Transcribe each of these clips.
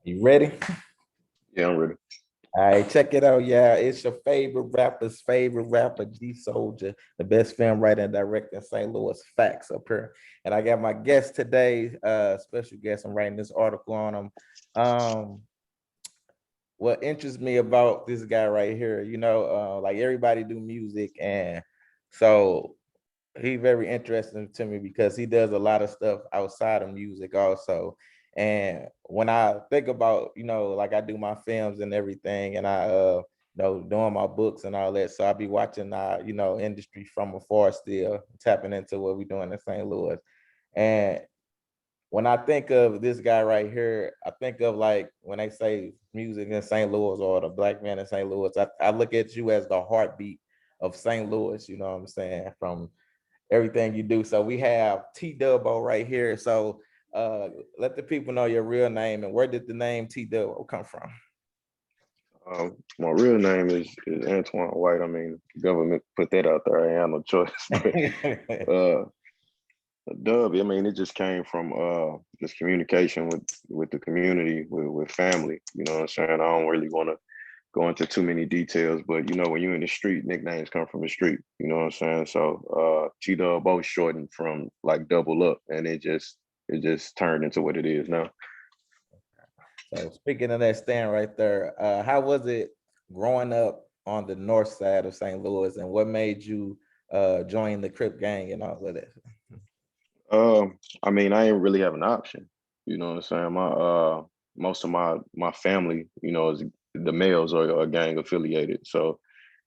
You ready? Yeah, I'm ready. All right, check it out. Yeah, it's your favorite rapper, G Souldier, the best film writer and director in St. Louis. Facts up here. And I got my guest today, special guest. I'm writing this article on him. What interests me about this guy right here, like everybody do music, and so he very interesting to me because he does a lot of stuff outside of music also. And when I think about, like I do my films and everything, and I doing my books and all that. So I'll be watching industry from afar, still tapping into what we're doing in St. Louis. And when I think of this guy right here, I think of like when they say music in St. Louis or the black man in St. Louis, I look at you as the heartbeat of St. Louis, you know what I'm saying? From everything you do. So we have T-Dubb-O right here. So let the people know your real name and where did the name T-Dubb-O come from? My real name is Antoine White. I mean, the government put that out there. I ain't have no choice. But Dub, I mean, it just came from just communication with the community, with family. You know what I'm saying? I don't really want to go into too many details, but when you're in the street, nicknames come from the street. You know what I'm saying? So T-Dubb-O shortened from like double up, and it just turned into what it is now. So speaking of that stand right there, how was it growing up on the north side of St. Louis, and what made you join the Crip gang and all of that? I mean, I didn't really have an option. You know what I'm saying? My most of my family, is the males are gang affiliated. So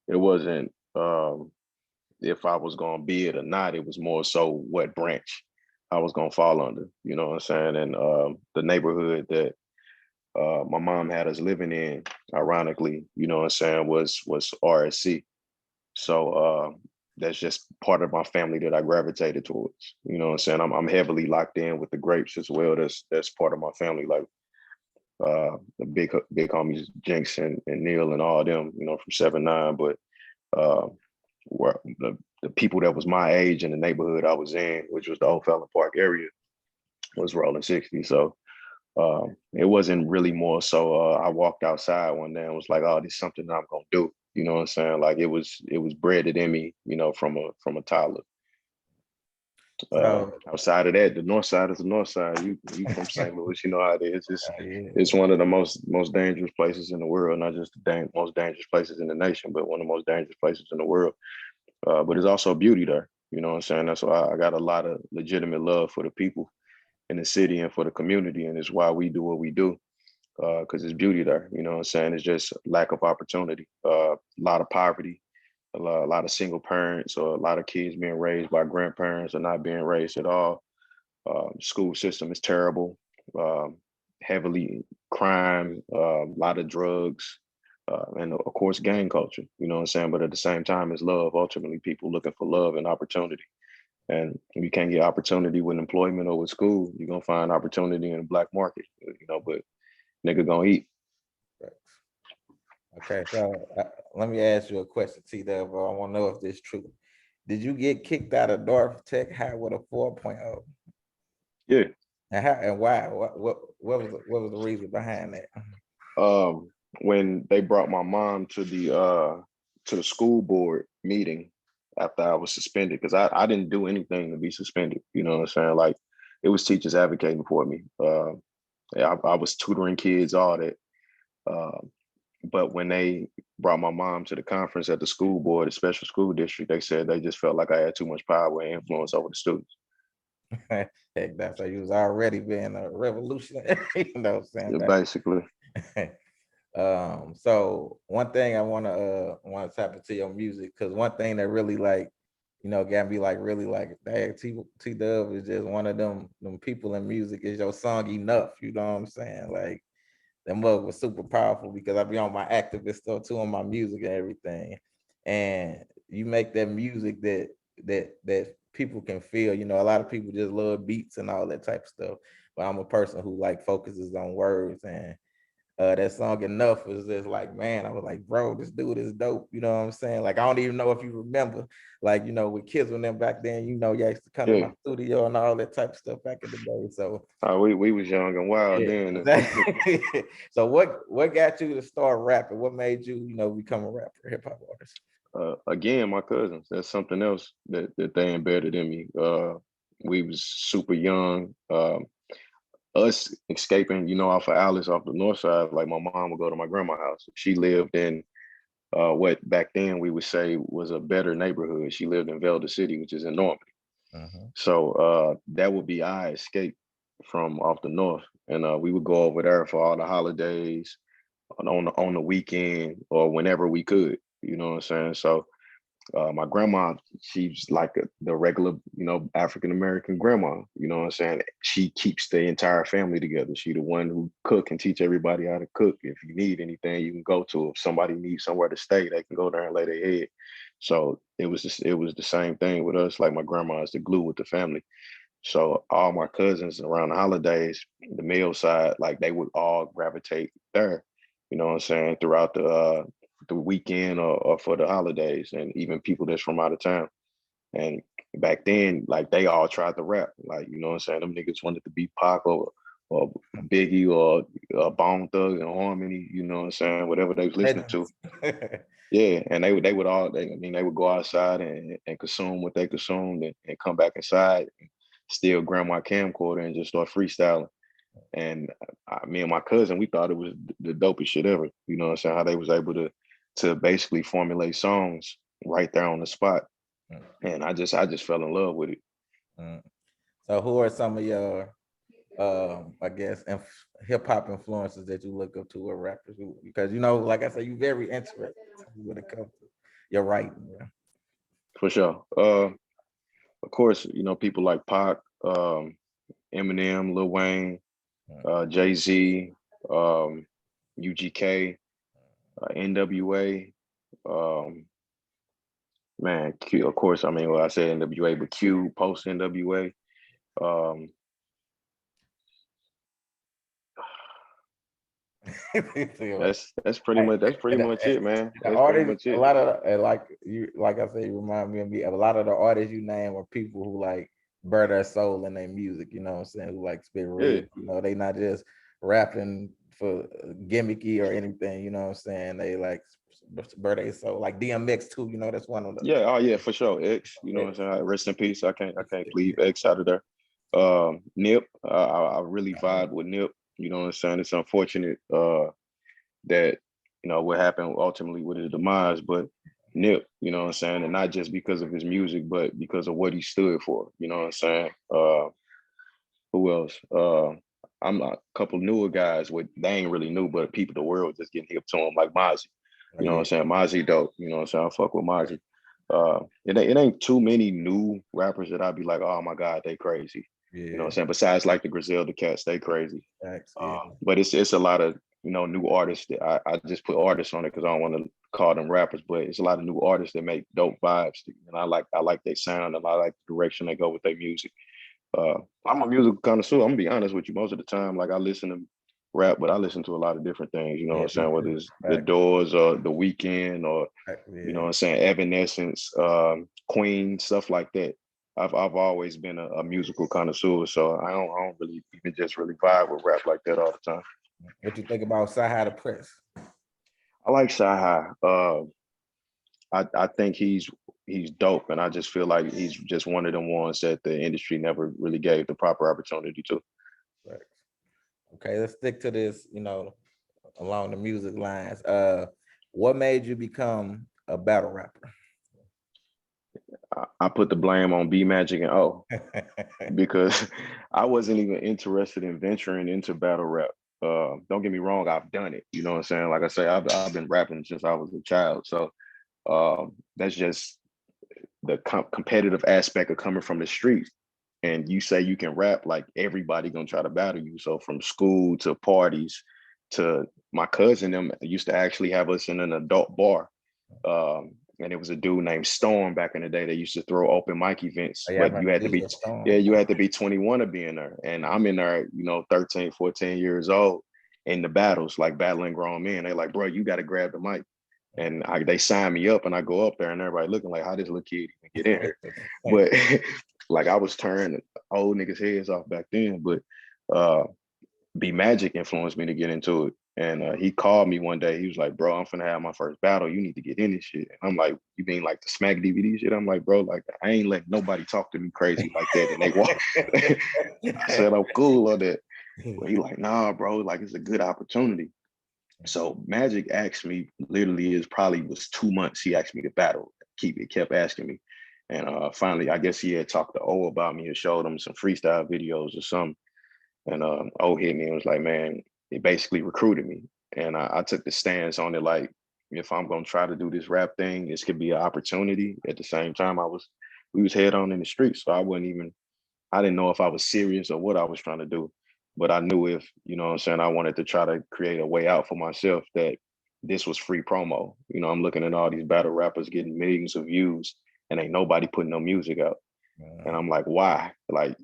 it wasn't if I was gonna be it or not, it was more so what branch I was gonna fall under, you know what I'm saying? And the neighborhood that my mom had us living in, ironically, you know what I'm saying, was RSC. So that's just part of my family that I gravitated towards. You know what I'm saying? I'm heavily locked in with the grapes as well. That's part of my family. Like the big homies Jinx and Neil and all them, from 7-9. But uh, where the people that was my age in the neighborhood I was in, which was the Old Fallon Park area, was rolling 60. So it wasn't really more so I walked outside one day and was like, oh, this is something that I'm gonna do. You know what I'm saying? Like it was bred in me, from a toddler. So Outside of that, the north side is the north side. You from St. Louis, you know how it is. yeah. It's one of the most dangerous places in the world, not just the most dangerous places in the nation, but one of the most dangerous places in the world. But there's also beauty there. You know what I'm saying? That's why I got a lot of legitimate love for the people in the city and for the community, and it's why we do what we do. Because it's beauty there. You know what I'm saying? It's just lack of opportunity, a lot of poverty, a lot of single parents, or a lot of kids being raised by grandparents or not being raised at all. School system is terrible, um, heavily crime, a lot of drugs, and of course gang culture. You know what I'm saying? But at the same time, it's love. Ultimately, people looking for love and opportunity. And if you can't get opportunity with employment or with school, you're gonna find opportunity in the black market. But nigga gonna eat. Okay, so let me ask you a question, T-Dub. I want to know if this is true. Did you get kicked out of North Tech High with a 4.0? Yeah. And why? What was the reason behind that? When they brought my mom to the school board meeting after I was suspended, because I didn't do anything to be suspended. You know what I'm saying? Like it was teachers advocating for me. Yeah, I was tutoring kids, all that. Uh, but when they brought my mom to the conference at the school board, the special school district, they said they just felt like I had too much power and influence over the students. Heck, that's how you was already being a revolutionary. You know what I'm Yeah, saying? basically. So one thing I want to tap into your music, because one thing that really like, got me like really like, dang, T Dub is just one of them people in music. Is your song enough? You know what I'm saying? Like that mug was super powerful because I be on my activist stuff too, on my music and everything. And you make that music that people can feel. A lot of people just love beats and all that type of stuff. But I'm a person who like focuses on words, and that song Enough was just like, man, I was like, bro, this dude is dope. You know what I'm saying? Like, I don't even know if you remember, like, with kids when them back then, you used to come to my Yeah. studio and all that type of stuff back in the day. So We was young and wild yeah, then. exactly. So what got you to start rapping? What made you, become a rapper, hip hop artist? Again, my cousins. That's something else that they embedded in me. We was super young. Us escaping, off of Alice off the north side. Like my mom would go to my grandma's house. She lived in what back then we would say was a better neighborhood. She lived in Velda City, which is in Normandy. Mhm. So that would be our escape from off the north, and we would go over there for all the holidays on the weekend or whenever we could. You know what I'm saying? So my grandma, she's like the regular, African American grandma. You know what I'm saying? She keeps the entire family together. She the one who cook and teach everybody how to cook. If you need anything, you can go to. If somebody needs somewhere to stay, they can go there and lay their head. So it was the same thing with us. Like my grandma is the glue with the family. So all my cousins around the holidays, the male side, like they would all gravitate there. You know what I'm saying? Throughout the weekend or for the holidays, and even people that's from out of town. And back then, like they all tried to rap. Like, you know what I'm saying? Them niggas wanted to be Pac or Biggie or Bone Thugs and Harmony, you know what I'm saying? Whatever they was listening to. Yeah. And they would all they would go outside and consume what they consumed and come back inside and steal grandma camcorder and just start freestyling. And me and my cousin, we thought it was the dopest shit ever. You know what I'm saying? How they was able to basically formulate songs right there on the spot. Mm, And I just fell in love with it. mm. So who are some of your I guess hip hop influences that you look up to or rappers because like I said, you're very interested when it comes to your writing. Yeah. For sure. Of course, people like Pac, Eminem, Lil Wayne, Jay-Z, um, UGK, NWA, um, man, Q, of course, I mean, well, I said NWA, but Q, post NWA. Um, that's pretty And much it, man. the That's pretty artists, much a it. lot of like I said, you remind me of me. A lot of the artists you name are people who like burn their soul in their music. You know what I'm saying? Who like spit real. Yeah, They not just rapping for gimmicky or anything. You know what I'm saying? They like burn their soul. Like DMX too. That's one of the. yeah, oh yeah, for sure. X, you know what I'm saying? Rest in peace. I can't leave X out of there. Nip, I really vibe with Nip. You know what I'm saying? It's unfortunate that what happened ultimately with his demise, but Nip, you know what I'm saying, and not just because of his music, but because of what he stood for. You know what I'm saying? Who else? I'm a couple newer guys with they ain't really new, but people the world just getting hip to him like Mozzie. Oh, You know what yeah, I'm saying? Mozzie dope. You know what I'm saying? I fuck with Mozzie. It ain't too many new rappers that I'd be like, oh my God, they crazy. You know what yeah, I'm saying? Besides like the Griselda cats, they crazy. facts, yeah. But it's a lot of new artists that I just put artists on it because I don't want to call them rappers, but it's a lot of new artists that make dope vibes, and I like their sound and I like the direction they go with their music. Uh, I'm a musical connoisseur. I'm gonna be honest with you. Most of the time, like I listen to rap, but I listen to a lot of different things. You know what Yeah, I'm me saying? Whether too. it's The Facts, Doors or The Weeknd or facts, you know yeah. what I'm saying, Evanescence, Queen, stuff like that. I've always been a musical connoisseur, so I don't really even just really vibe with rap like that all the time. What you think about Sci the Press? I like Sci High. I think he's dope, and I just feel like he's just one of them ones that the industry never really gave the proper opportunity to. Facts. Okay, let's stick to this, along the music lines. What made you become a battle rapper? I put the blame on B Magic and O because I wasn't even interested in venturing into battle rap. Don't get me wrong, I've done it. You know what I'm saying? Like I say, I've been rapping since I was a child. So that's just the competitive aspect of coming from the street. And you say you can rap, like everybody gonna try to battle you. So from school to parties to my cousin, them used to actually have us in an adult bar. And it was a dude named Storm back in the day that used to throw open mic events, Oh, yeah, I but you remember had to be, DJ yeah, Storm. you had to be 21 to be in there. And I'm in there, 13, 14 years old. in the battles, like battling grown men. They like, bro, you got to grab the mic. And they sign me up, and I go up there, and everybody looking like, how this little kid even get in here? But like I was turning old niggas' heads off back then. But B Magic influenced me to get into it. And he called me one day. He was like, bro, I'm finna have my first battle. You need to get in this shit. And I'm like, you mean like the Smack DVD shit? I'm like, bro, like I ain't letting nobody talk to me crazy like that. And they walk. I said, I'm cool on that. But he like, nah, bro, like it's a good opportunity. So Magic asked me, literally is probably was 2 months. He asked me to battle. Kept asking me. And finally, I guess he had talked to O about me and showed him some freestyle videos or something. And O hit me and was like, man, he basically recruited me. And I took the stance on it like, if I'm gonna try to do this rap thing, this could be an opportunity. At the same time, we was head on in the streets. So I didn't know if I was serious or what I was trying to do. But I knew if, you know what I'm saying, I wanted to try to create a way out for myself that this was free promo. You know, I'm looking at all these battle rappers getting millions of views and ain't nobody putting no music out. And I'm like, why? Like,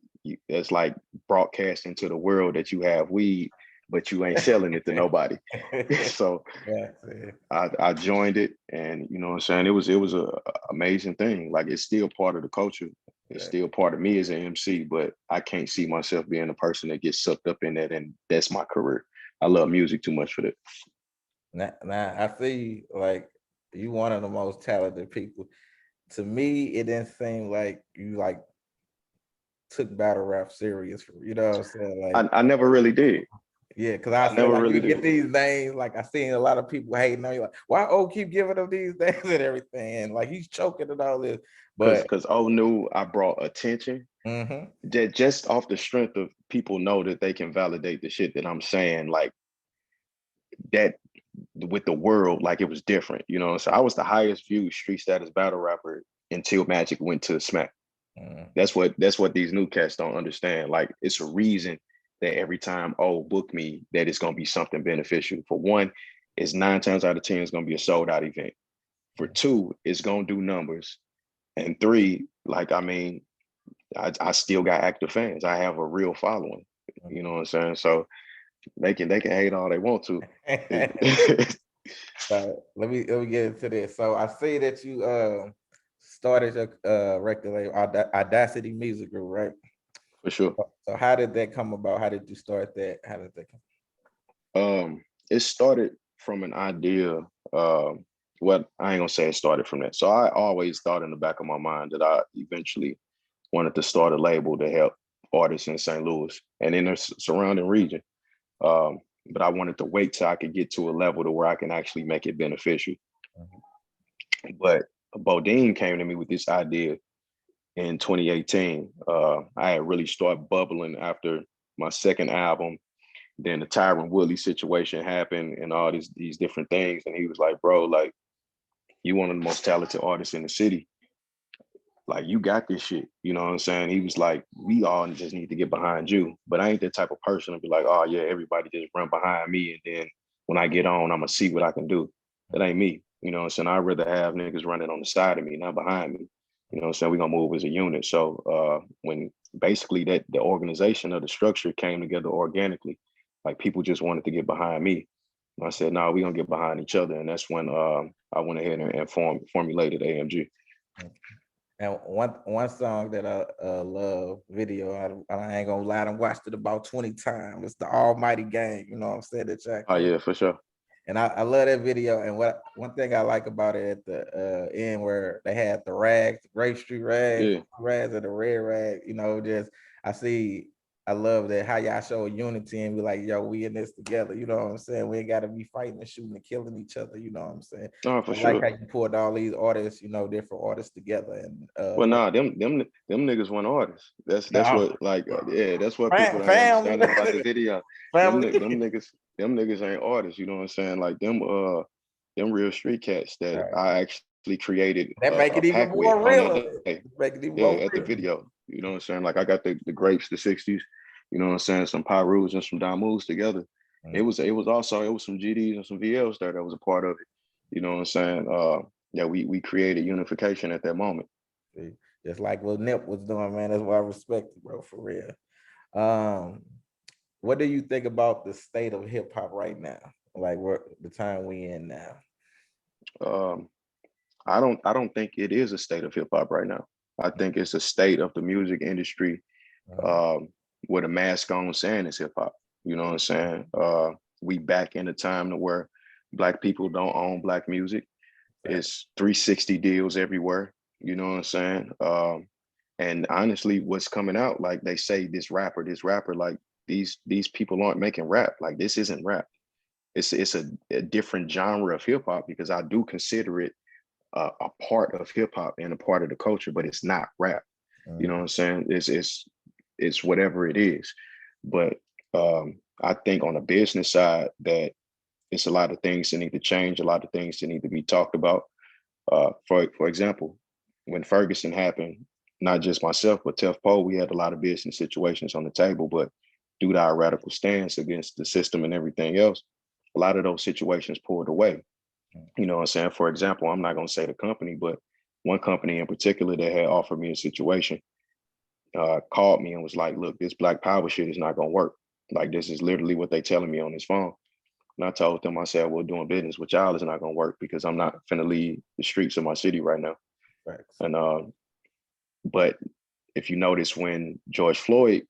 it's like broadcasting to the world that you have weed, but you ain't selling it to nobody. So I joined it, and you know what I'm saying, it was a amazing thing. Like, it's still part of the culture. It's still part of me as an MC, but I can't see myself being a person that gets sucked up in that, and that's my career. I love music too much for that. Now I see like you one of the most talented people. To me, it didn't seem like you like took battle rap serious. You know what I'm saying? Like, I never really did. yeah, because I I said never like really you get did. these names. Like I seen a lot of people hating on you. Like, why keep giving them these names and everything? And like he's choking and all this. But Because O knew I brought attention. mhm. That just off the strength of people know that they can validate the shit that I'm saying, like that with the world, like it was different, you know. So I was the highest viewed street status battle rapper until Magic went to Smack. That's what these new cats don't understand. Like, it's a reason that every time book me, that it's gonna be something beneficial. For one, it's 9 times out of 10 it's gonna be a sold out event. For two, it's gonna do numbers. And three, like, I mean, I still got active fans. I have a real following. You know what I'm saying? So they can hate all they want to. Let me get into this. So I see that you started your record label, Audacity Music Group, right? For sure. So how did that come about? How did you start that? How did that come? It started from an idea. Well, I ain't gonna say it started from that. So I always thought in the back of my mind that I eventually wanted to start a label to help artists in St. Louis and in the surrounding region. But I wanted to wait till I could get to a level to where I can actually make it beneficial. But Bodine came to me with this idea in 2018. I had really started bubbling after my second album. Then the Tyron Woodley situation happened and all these different things. And he was like, bro, like, you one of the most talented artists in the city. Like, you got this shit. You know what I'm saying? He was like, we all just need to get behind you. But I ain't that type of person to be like, oh yeah, everybody just run behind me. And then when I get on, I'm gonna see what I can do. That ain't me. You know what I'm saying? I'd rather have niggas running on the side of me, not behind me. You know what I'm saying? We're gonna move as a unit. So when basically that the organization of the structure came together organically, like people just wanted to get behind me. And I said, no, we're gonna get behind each other. And that's when I went ahead and formulated AMG. And one song that I love video, I ain't gonna lie, I watched it about 20 times. It's the Almighty Gang, you know what I'm saying? That y'all Oh yeah, for sure. And I love that video. And one thing I like about it at the end where they had the rags, the Grape Street rags, Yeah. rags and the red rag, you know, just I love that how y'all show unity and be like, yo, we in this together. You know what I'm saying? We ain't gotta be fighting and shooting and killing each other, you know what I'm saying? Oh, for I like sure. how you pulled all these artists, you know, different artists together. And Well, nah, them niggas weren't artists. That's no, what, like, yeah, that's what people ain't family, understanding about the video. family. Them niggas ain't artists. You know what I'm saying? Like them real street cats that Right. I actually created That make a it even pack with more on that real. day. Make it even Yeah, more at the real. video. You know what I'm saying? Like, I got the grapes, the '60s. You know what I'm saying? Some Pyrus and some Damus together. It was some GDs and some VLs there that was a part of it. You know what I'm saying? Yeah, we created unification at that moment. See, just like what Nip was doing, man. That's why I respect it, bro, for real. Um, what do you think about the state of hip hop right now? Like the time we in now? Um, I don't think it is a state of hip hop right now. I think it's a state of the music industry Uh, um, with a mask on saying it's hip hop. You know what I'm saying? We back in a time to where black people don't own black music. right. It's 360 deals everywhere. You know what I'm saying? And honestly, what's coming out, like they say, this rapper, like these people aren't making rap. Like this isn't rap. It's a different genre of hip hop because I do consider it a part of hip hop and a part of the culture, but it's not rap. You know what I'm saying? It's whatever it is. But I think on the business side that it's a lot of things that need to change, a lot of things that need to be talked about. For example, when Ferguson happened, not just myself but T-Dubb-O, we had a lot of business situations on the table, but due to our radical stance against the system and everything else, a lot of those situations pulled away. You know what I'm saying? For example, I'm not going to say the company, but one company in particular that had offered me a situation called me and was like, look, this Black Power shit is not going to work. Like, this is literally what they telling me on this phone. And I told them, I said, well, doing business with y'all is not going to work because I'm not finna leave the streets of my city right now. Facts. And but if you notice when George Floyd,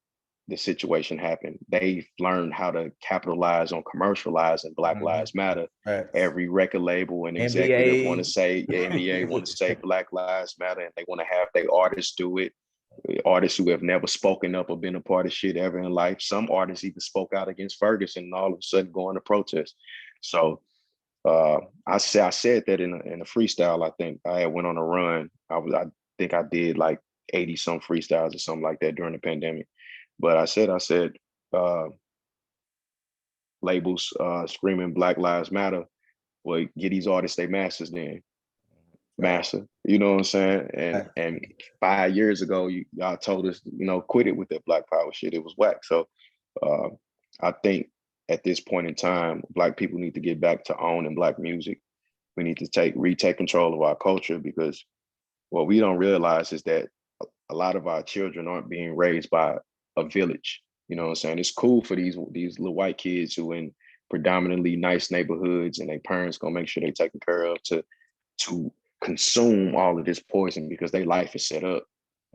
the situation happened, they learned how to capitalize on commercializing Black Mhm. Lives Matter. Facts. Every record label and executive want to NBA. say, yeah, NBA want to say Black Lives Matter, and they want to have their artists do it. Artists who have never spoken up or been a part of shit ever in life. Some artists even spoke out against Ferguson and all of a sudden going to protest. So I said that in a freestyle. I think I went on a run. I think I did like 80 some freestyles or something like that during the pandemic. But I said uh, labels screaming Black Lives Matter. Well, get these artists they masters then. Facts. Master. You know what I'm saying? And Facts. 5 years ago, y'all told us, quit it with that Black Power shit. It was whack. So uh, I think at this point in time, Black people need to get back to owning Black music. We need to retake control of our culture because what we don't realize is that a lot of our children aren't being raised by a village. You know what I'm saying? It's cool for these little white kids who in predominantly nice neighborhoods and their parents gonna make sure they taken care of to consume all of this poison because their life is set up.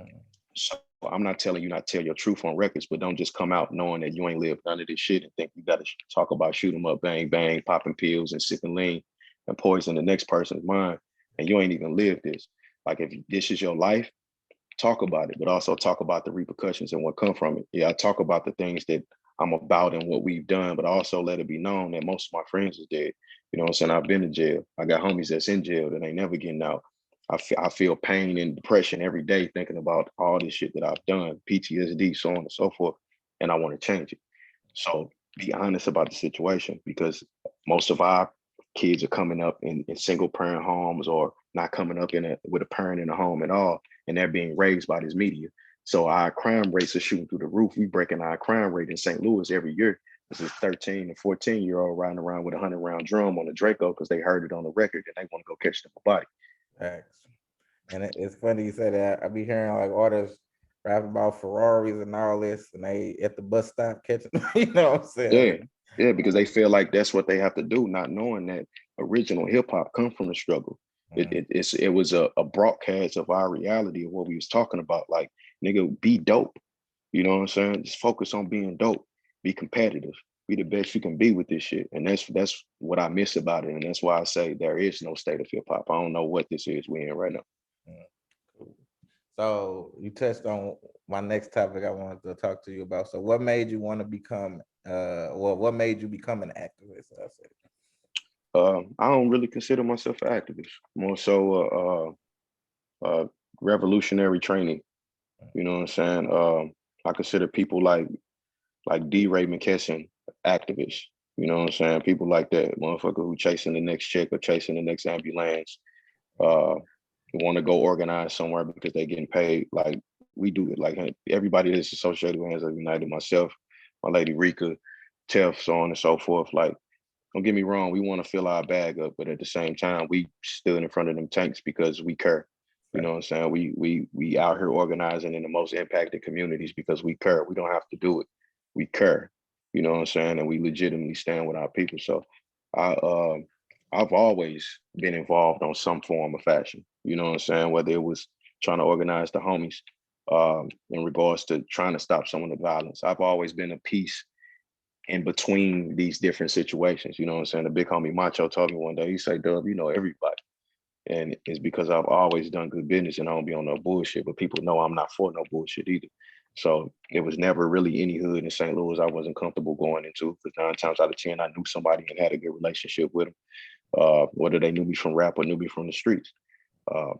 Mhm. So I'm not telling you not tell your truth on records, but don't just come out knowing that you ain't lived none of this shit and think you got to talk about shoot 'em up, bang bang, popping pills and sipping lean and poison the next person's mind, and you ain't even lived this. Like if this is your life, talk about it, but also talk about the repercussions and what come from it. Yeah, I talk about the things that I'm about and what we've done, but also let it be known that most of my friends is dead. You know what I'm saying? I've been in jail. I got homies that's in jail that ain't never getting out. I feel pain and depression every day thinking about all this shit that I've done, PTSD, so on and so forth, and I want to change it. So be honest about the situation because most of our kids are coming up in single parent homes or not coming up with a parent in a home at all, and they're being raised by this media. So our crime rates are shooting through the roof. We breaking our crime rate in St. Louis every year. This is 13 and 14-year-old riding around with a 100-round drum on a Draco because they heard it on the record and they want to go catch them a body. Facts. And it's funny you say that. I be hearing like artists rap about Ferraris and all this, and they at the bus stop catching. You know what I'm saying? Yeah, yeah, because they feel like that's what they have to do, not knowing that original hip hop come from the struggle. Mhm. It was a broadcast of our reality of what we was talking about. Like, nigga, be dope. You know what I'm saying? Just focus on being dope. Be competitive. Be the best you can be with this shit. And that's what I miss about it. And that's why I say there is no state of hip hop. I don't know what this is we in right now. Mhm. Cool. So you touched on my next topic I wanted to talk to you about. So what made you want to become well, what made you become an activist? I said. I don't really consider myself an activist. More so revolutionary training. You know what I'm saying? I consider people like D. Ray McKesson activists. You know what I'm saying? People like that, motherfucker who chasing the next check or chasing the next ambulance, who want to go organize somewhere because they're getting paid. Like we do it. Like everybody that's associated with Hands Up United, myself, my lady Rika, Tef, so on and so forth. Like, don't get me wrong, we want to fill our bag up, but at the same time, we stood in front of them tanks because we care. You know what I'm saying? We out here organizing in the most impacted communities because we care. We don't have to do it. We care. You know what I'm saying? And we legitimately stand with our people. So I I've always been involved on some form of fashion. You know what I'm saying? Whether it was trying to organize the homies in regards to trying to stop some of the violence. I've always been a piece in between these different situations. You know what I'm saying? The big homie Macho told me one day, he said, Dub, you know everybody. And it's because I've always done good business and I don't be on no bullshit, but people know I'm not for no bullshit either. So it was never really any hood in St. Louis I wasn't comfortable going into, because 9 times out of 10, I knew somebody and had a good relationship with them, whether they knew me from rap or knew me from the streets. Uh,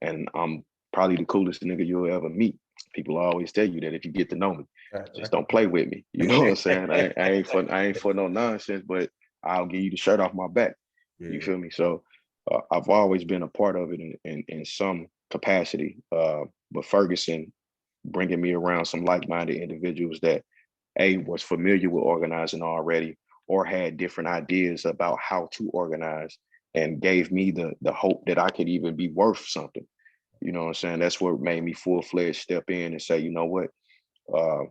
and I'm probably the coolest nigga you'll ever meet. People always tell you that if you get to know me, just don't play with me. You know what I'm saying? I ain't for no nonsense, but I'll give you the shirt off my back. You Yeah. feel me? So I've always been a part of it in some capacity. But Ferguson bringing me around some like-minded individuals that was familiar with organizing already, or had different ideas about how to organize, and gave me the hope that I could even be worth something. You know what I'm saying? That's what made me full-fledged step in and say, you know what, uh,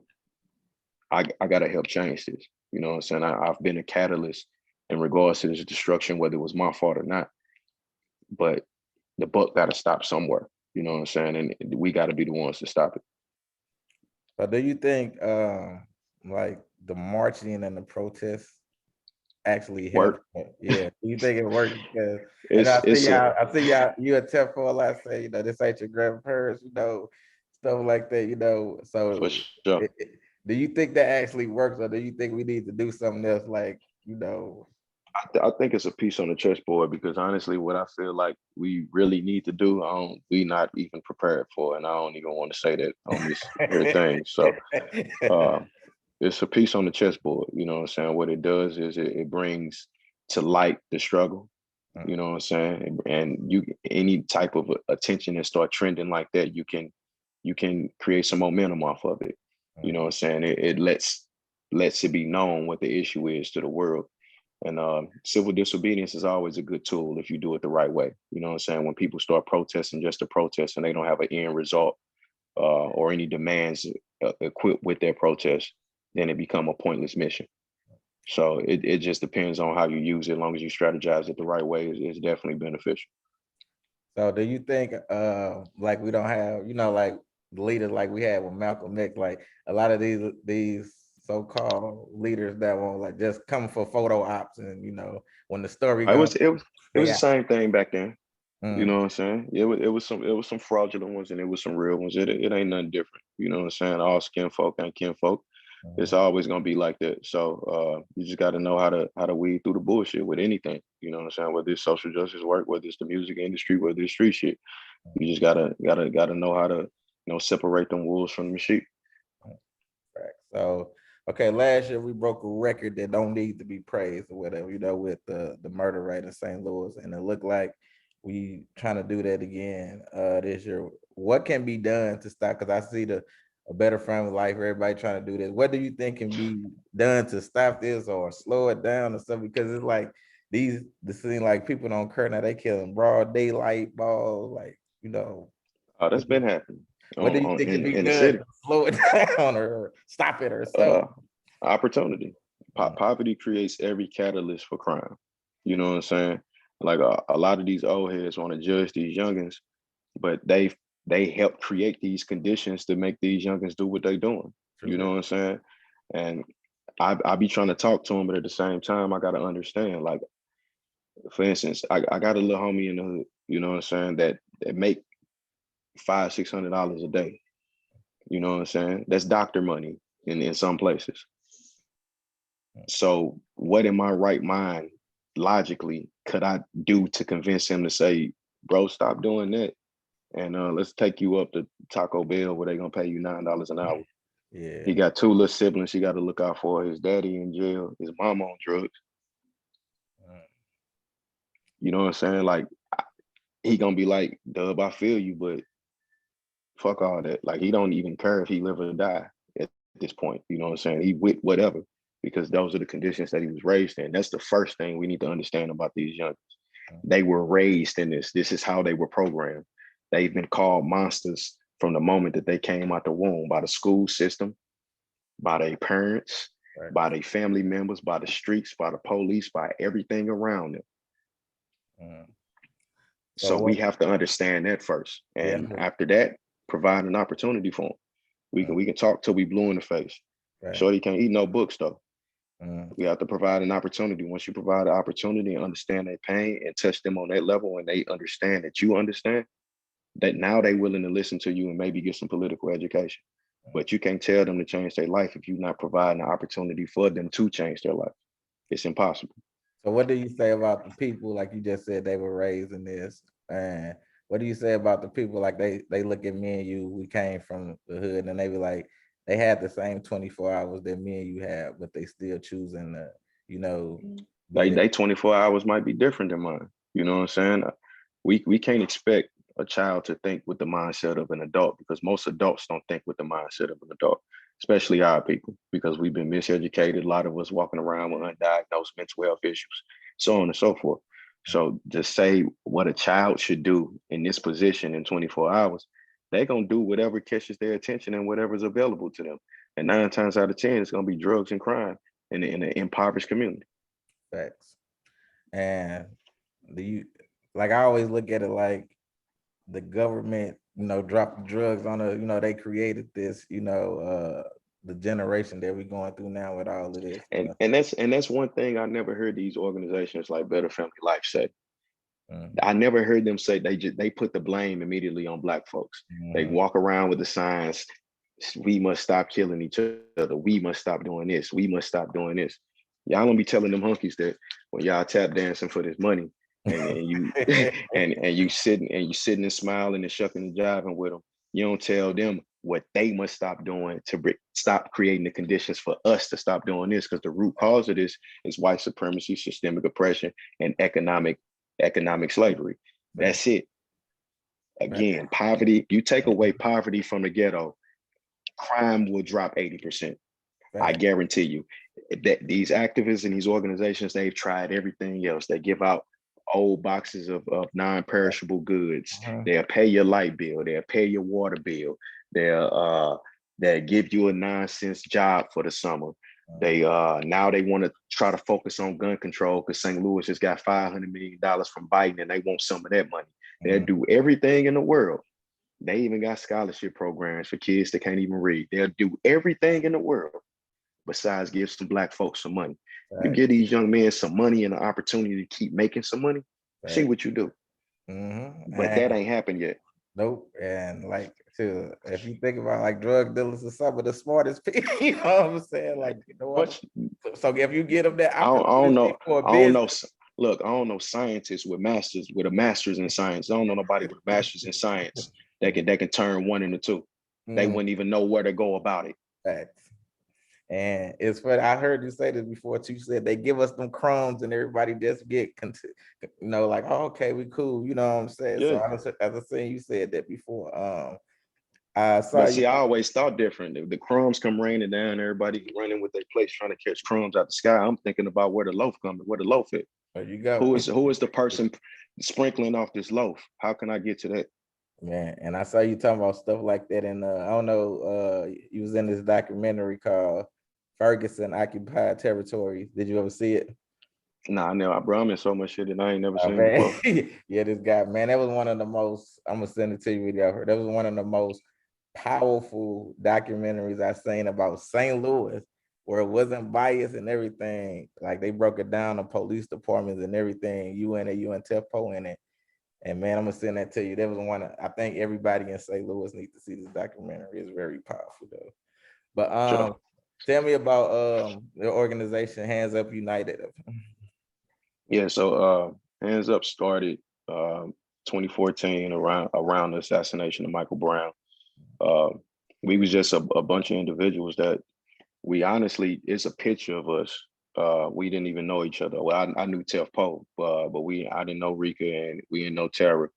I gotta help change this. You know what I'm saying? I've been a catalyst in regards to this destruction, whether it was my fault or not. But the buck got to stop somewhere. You know what I'm saying? And we got to be the ones to stop it. But do you think like the marching and the protests actually help? Work. Yeah. Do you think it works? Because and It's a I see y'all you attempt for a lot, say, this ain't your grandparents, stuff like that, for So sure. do you think that actually works, or do you think we need to do something else, like, I think it's a piece on the chessboard, because honestly, what I feel like we really need to do, we not even prepared for, and I don't even want to say that on this here thing. So uh, it's a piece on the chessboard. You know what I'm saying? What it does is it brings to light the struggle. You know what I'm saying? And you, any type of attention that start trending like that, you can create some momentum off of it. You know what I'm saying? It lets it be known what the issue is to the world. And civil disobedience is always a good tool if you do it the right way. You know what I'm saying? When people start protesting just to protest and they don't have an end result or any demands equipped with their protest, then it become a pointless mission. So it just depends on how you use it. As long as you strategize it the right way, it's definitely beneficial. So do you think like we don't have, like leaders like we had with Malcolm X, like a lot of these so-called leaders that won't, like, just come for photo ops, and when the story It goes, was it was it they was the got same thing back then. You know mm, what I'm saying? It was some fraudulent ones and it was some real ones. It ain't nothing different. You know what I'm saying? All skin folk ain't kin folk. It's mm, always gonna be like that. So you just gotta know how to weed through the bullshit with anything. You know what I'm saying? Whether it's social justice work, whether it's the music industry, whether it's street shit. You just gotta know how to, separate them wolves from the sheep. right. So okay, last year we broke a record that don't need to be praised or whatever, with the murder rate in St. Louis, and it looked like we trying to do that again this year. What can be done to stop? Because I see the a better family life, everybody trying to do this. What do you think can be done to stop this or slow it down or something? Because it's like this seem like people don't care now. They killing broad daylight balls, like, Oh, what that's been happening what do you think can be in the done city. to slow it down or stop it or Uh, something? Opportunity. Mm, Poverty creates every catalyst for crime. You know what I'm saying? Like a lot of these old heads want to judge these youngins, but they help create these conditions to make these youngins do what they doing. true You know that. what I'm saying? And I be trying to talk to them, but at the same time, I gotta understand. Like, for instance, I got a little homie in the hood. You know what I'm saying? That make $500-600 a day. You know what I'm saying? That's doctor money in some places. So what in my right mind logically could I do to convince him to say, bro, stop doing that, and let's take you up to Taco Bell where they're gonna pay you $9 an hour. He Yeah. got two little siblings he got to look out for. His daddy in jail, his mom on drugs. Mm, You know what I'm saying? Like, he gonna be like, Dub, I feel you, but fuck all that. Like, he don't even care if he live or die at this point. You know what I'm saying? He with whatever, because those are the conditions that he was raised in. That's the first thing we need to understand about these young. mm, They were raised in this. This is how they were programmed. They've been called monsters from the moment that they came out the womb by the school system, by their parents. Right. by their family members, by the streets, by the police, by everything around them. Mm. So So we what? have to understand that first. Yeah. And after that, provide an opportunity for them. Mm. We can talk till we blue in the face. Right. Shorty can't eat no books though. Mm. We have to provide an opportunity. Once you provide an opportunity and understand their pain and touch them on that level, and they understand that you understand, that now they willing to listen to you and maybe get some political education. But you can't tell them to change their life if you're not providing an opportunity for them to change their life. It's impossible. So what do you say about the people, like you just said, they were raised in this? And what do you say about the people, like they look at me and you, we came from the hood, and they be like, they had the same 24 hours that me and you had, but they still choosing to, you know, be They the 24 hours might be different than mine. You know what I'm saying? We can't expect a child to think with the mindset of an adult, because most adults don't think with the mindset of an adult, especially our people, because we've been miseducated. A lot of us walking around with undiagnosed mental health issues, so on and so forth. So to say what a child should do in this position in 24 hours, they're gonna do whatever catches their attention and whatever's available to them. And 9 times out of 10, it's gonna be drugs and crime in an impoverished community. facts. And do you, like, I always look at it like the government, dropped the drugs on they created this, the generation that we're going through now with all of this. And that's one thing I never heard these organizations like Better Family Life say. Mhm, I never heard them say they put the blame immediately on Black folks. They mhm, walk around with the signs, we must stop killing each other. We must stop doing this. We must stop doing this. Y'all don't be telling them hunkies that when y'all tap dancing for this money, and you and you sitting and smiling and shucking and jiving with them. You don't tell them what they must stop doing to stop creating the conditions for us to stop doing this, because the root cause of this is white supremacy, systemic oppression, and economic slavery. Right, That's it. right, Again, poverty. You take away poverty from the ghetto, crime will drop 80%. I right, guarantee you that these activists and these organizations, they've tried everything else. They give out old boxes of non-perishable goods. mhm, They'll pay your light bill. They'll pay your water bill. They'll give you a nonsense job for the summer. mhm, They now they want to try to focus on gun control because St. Louis just got $500 million from Biden and they want some of that money. They'll mhm, do everything in the world. They even got scholarship programs for kids that can't even read. They'll do everything in the world besides give some Black folks some money. You right, give these young men some money and an opportunity to keep making some money, see right. what you do. But that And ain't happened yet. nope. And like, too, if you think about, like, drug dealers are some of the smartest people, you know what I'm saying? Like, But so if you give them that I don't know. opportunity for a I don't business. know. Look, I don't know scientists with a master's in science. I don't know nobody with a master's in science that can turn one into two. They Mm, wouldn't even know where to go about it. facts. And it's funny, I heard you say this before too. You said they give us them crumbs and everybody just get, like, oh, okay, we cool. You know what I'm saying? So Yeah. as I said, you said that before. I saw But you. see, I always thought different. If the crumbs come raining down, everybody running with their plates trying to catch crumbs out the sky. I'm thinking about where the loaf coming, where the loaf is. There you go. Who is the person sprinkling off this loaf? How can I get to that? Man, and I saw you talking about stuff like that. And I don't know, you was in this documentary called Ferguson Occupied Territories. Did you ever see it? Nah, I know, bro. I'm in so much shit that I ain't never Oh, seen man. before. Yeah, this guy, man, that was one of the most, I'm gonna send it to you video. That was one of the most powerful documentaries I've seen about St. Louis, where it wasn't biased and everything. Like, they broke it down, the police departments and everything. You in it, you and Tefpo in it. And man, I'm gonna send that to you. That was one I think everybody in St. Louis needs to see this documentary. It's very powerful though. But Sure. tell me about the organization Hands Up United. Yeah. So Hands Up started 2014 around the assassination of Michael Brown. Uh, we was just a bunch of individuals that we honestly, it's a picture of us. We didn't even know each other. Well, I knew Tef Poe, but I didn't know Rika and we didn't know Tara.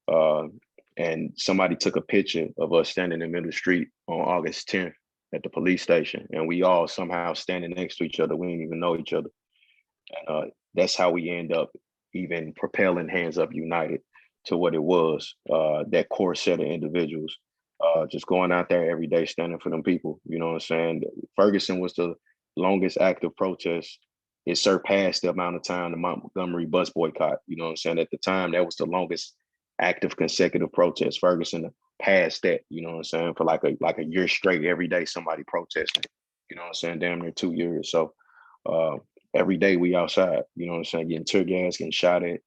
Uh, and somebody took a picture of us standing in the middle of the street on August 10th at the police station, and we all somehow standing next to each other. We didn't even know each other. And that's how we end up even propelling Hands Up United to what it was. That core set of individuals, just going out there every day, standing for them people. You know what I'm saying? Ferguson was longest active protest. It surpassed the amount of time the Montgomery bus boycott. You know what I'm saying? At the time, that was the longest active consecutive protest. Ferguson passed that. You know what I'm saying? For like a year straight, every day somebody protesting. You know what I'm saying? Damn near 2 years. So uh, every day we outside. You know what I'm saying? Getting tear gas, getting shot at,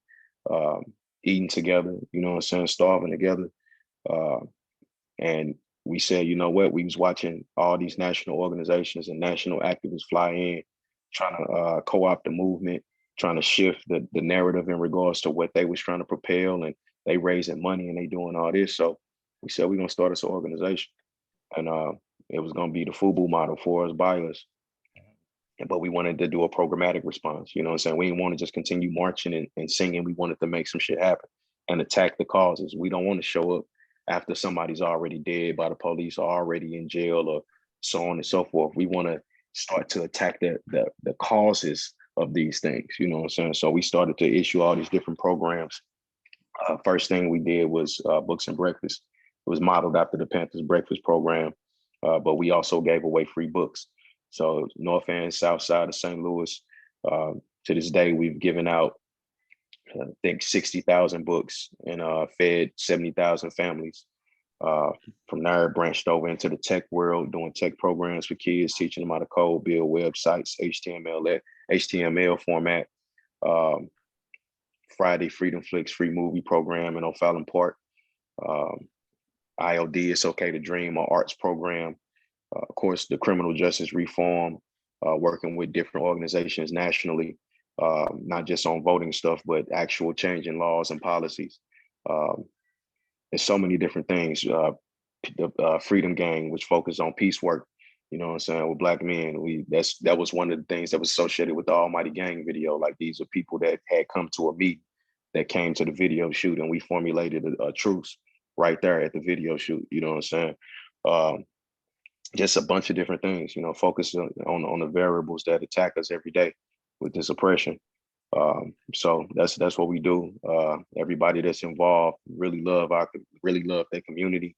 um, eating together. You know what I'm saying? Starving together. Uh, and we said, you know what? We was watching all these national organizations and national activists fly in, trying to co-opt the movement, trying to shift the narrative in regards to what they was trying to propel, and they raising money and they doing all this. So we said we're gonna start this organization, and it was gonna be the FUBU model, for us by us. But we wanted to do a programmatic response. You know what I'm saying? We didn't want to just continue marching and singing. We wanted to make some shit happen and attack the causes. We don't want to show up after somebody's already dead by the police or already in jail or so on and so forth. We want to start to attack the causes of these things. You know what I'm saying? So we started to issue all these different programs. First thing we did was Books and Breakfast. It was modeled after the Panthers Breakfast program, but we also gave away free books. So north and south side of St. Louis, to this day, we've given out, I think, 60,000 books and fed 70,000 families. From there, branched over into the tech world, doing tech programs for kids, teaching them how to code, build websites, HTML format. Um, Friday Freedom Flicks free movie program in O'Fallon Park. Um, IOD, It's Okay to Dream, our arts program. Of course, the criminal justice reform, working with different organizations nationally, not just on voting stuff, but actual change in laws and policies. Um, there's so many different things. The Freedom Gang, which focused on peace work, you know what I'm saying, with Black men. That was one of the things that was associated with the Almighty Gang video. Like, these are people that had come to a meeting, that came to the video shoot, and we formulated a truce right there at the video shoot. You know what I'm saying? Um, just a bunch of different things, you know, focus on the variables that attack us every day with this oppression. So that's what we do. Everybody that's involved really love their community,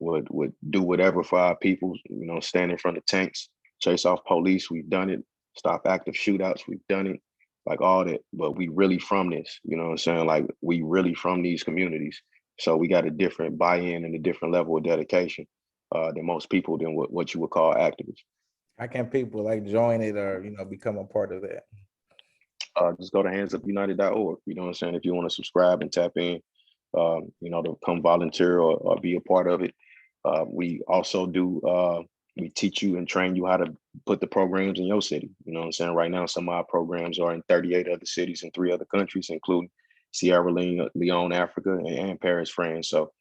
would do whatever for our people, you know, stand in front of tanks, chase off police. We've done it. Stop active shootouts. We've done it. Like, all that. But we really from this, you know what I'm saying? Like, we really from these communities. So we got a different buy-in and a different level of dedication than most people, than what you would call activists. How can people like join it or become a part of that? Just go to handsupunited.org. You know what I'm saying? If you want to subscribe and tap in, you know, to come volunteer or be a part of it. We also do, we teach you and train you how to put the programs in your city. You know what I'm saying? Right now, some of our programs are in 38 other cities in 3 other countries, including Sierra Leone, Africa, and Paris, France. So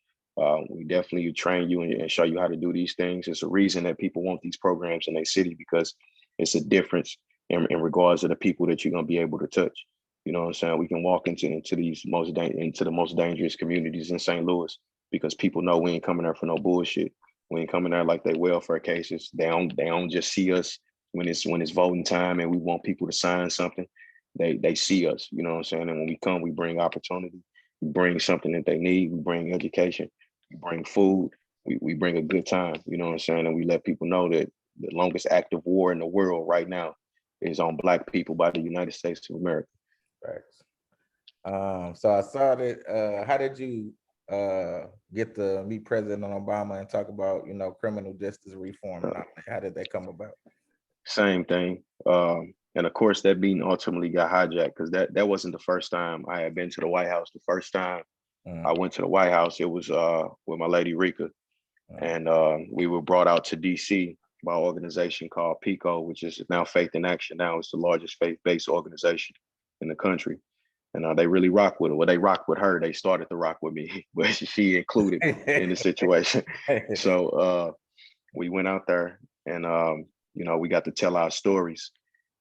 we definitely train you and show you how to do these things. It's a reason that people want these programs in their city, because it's a difference in regards to the people that you're going to be able to touch. You know what I'm saying? We can walk into the most dangerous communities in St. Louis, because people know we ain't coming there for no bullshit. We ain't coming there like they welfare cases. They don't just see us when it's voting time and we want people to sign something. They see us, you know what I'm saying? And when we come, we bring opportunity, we bring something that they need, we bring education, we bring food, we bring a good time, you know what I'm saying? And we let people know that the longest active war in the world right now is on Black people by the United States of America. Right. So I saw that. How did you get to meet President Obama and talk about criminal justice reform, and how did that come about? Same thing. And of course, that meeting ultimately got hijacked, because that wasn't the first time I had been to the White House. The first time I went to the White House, it was with my lady Rika, and we were brought out to DC by an organization called PICO, which is now Faith in Action. Now it's the largest faith-based organization in the country, and they really rock with her. Well, they rock with her. They started to rock with me, but she included in the situation. So we went out there, and you know, we got to tell our stories,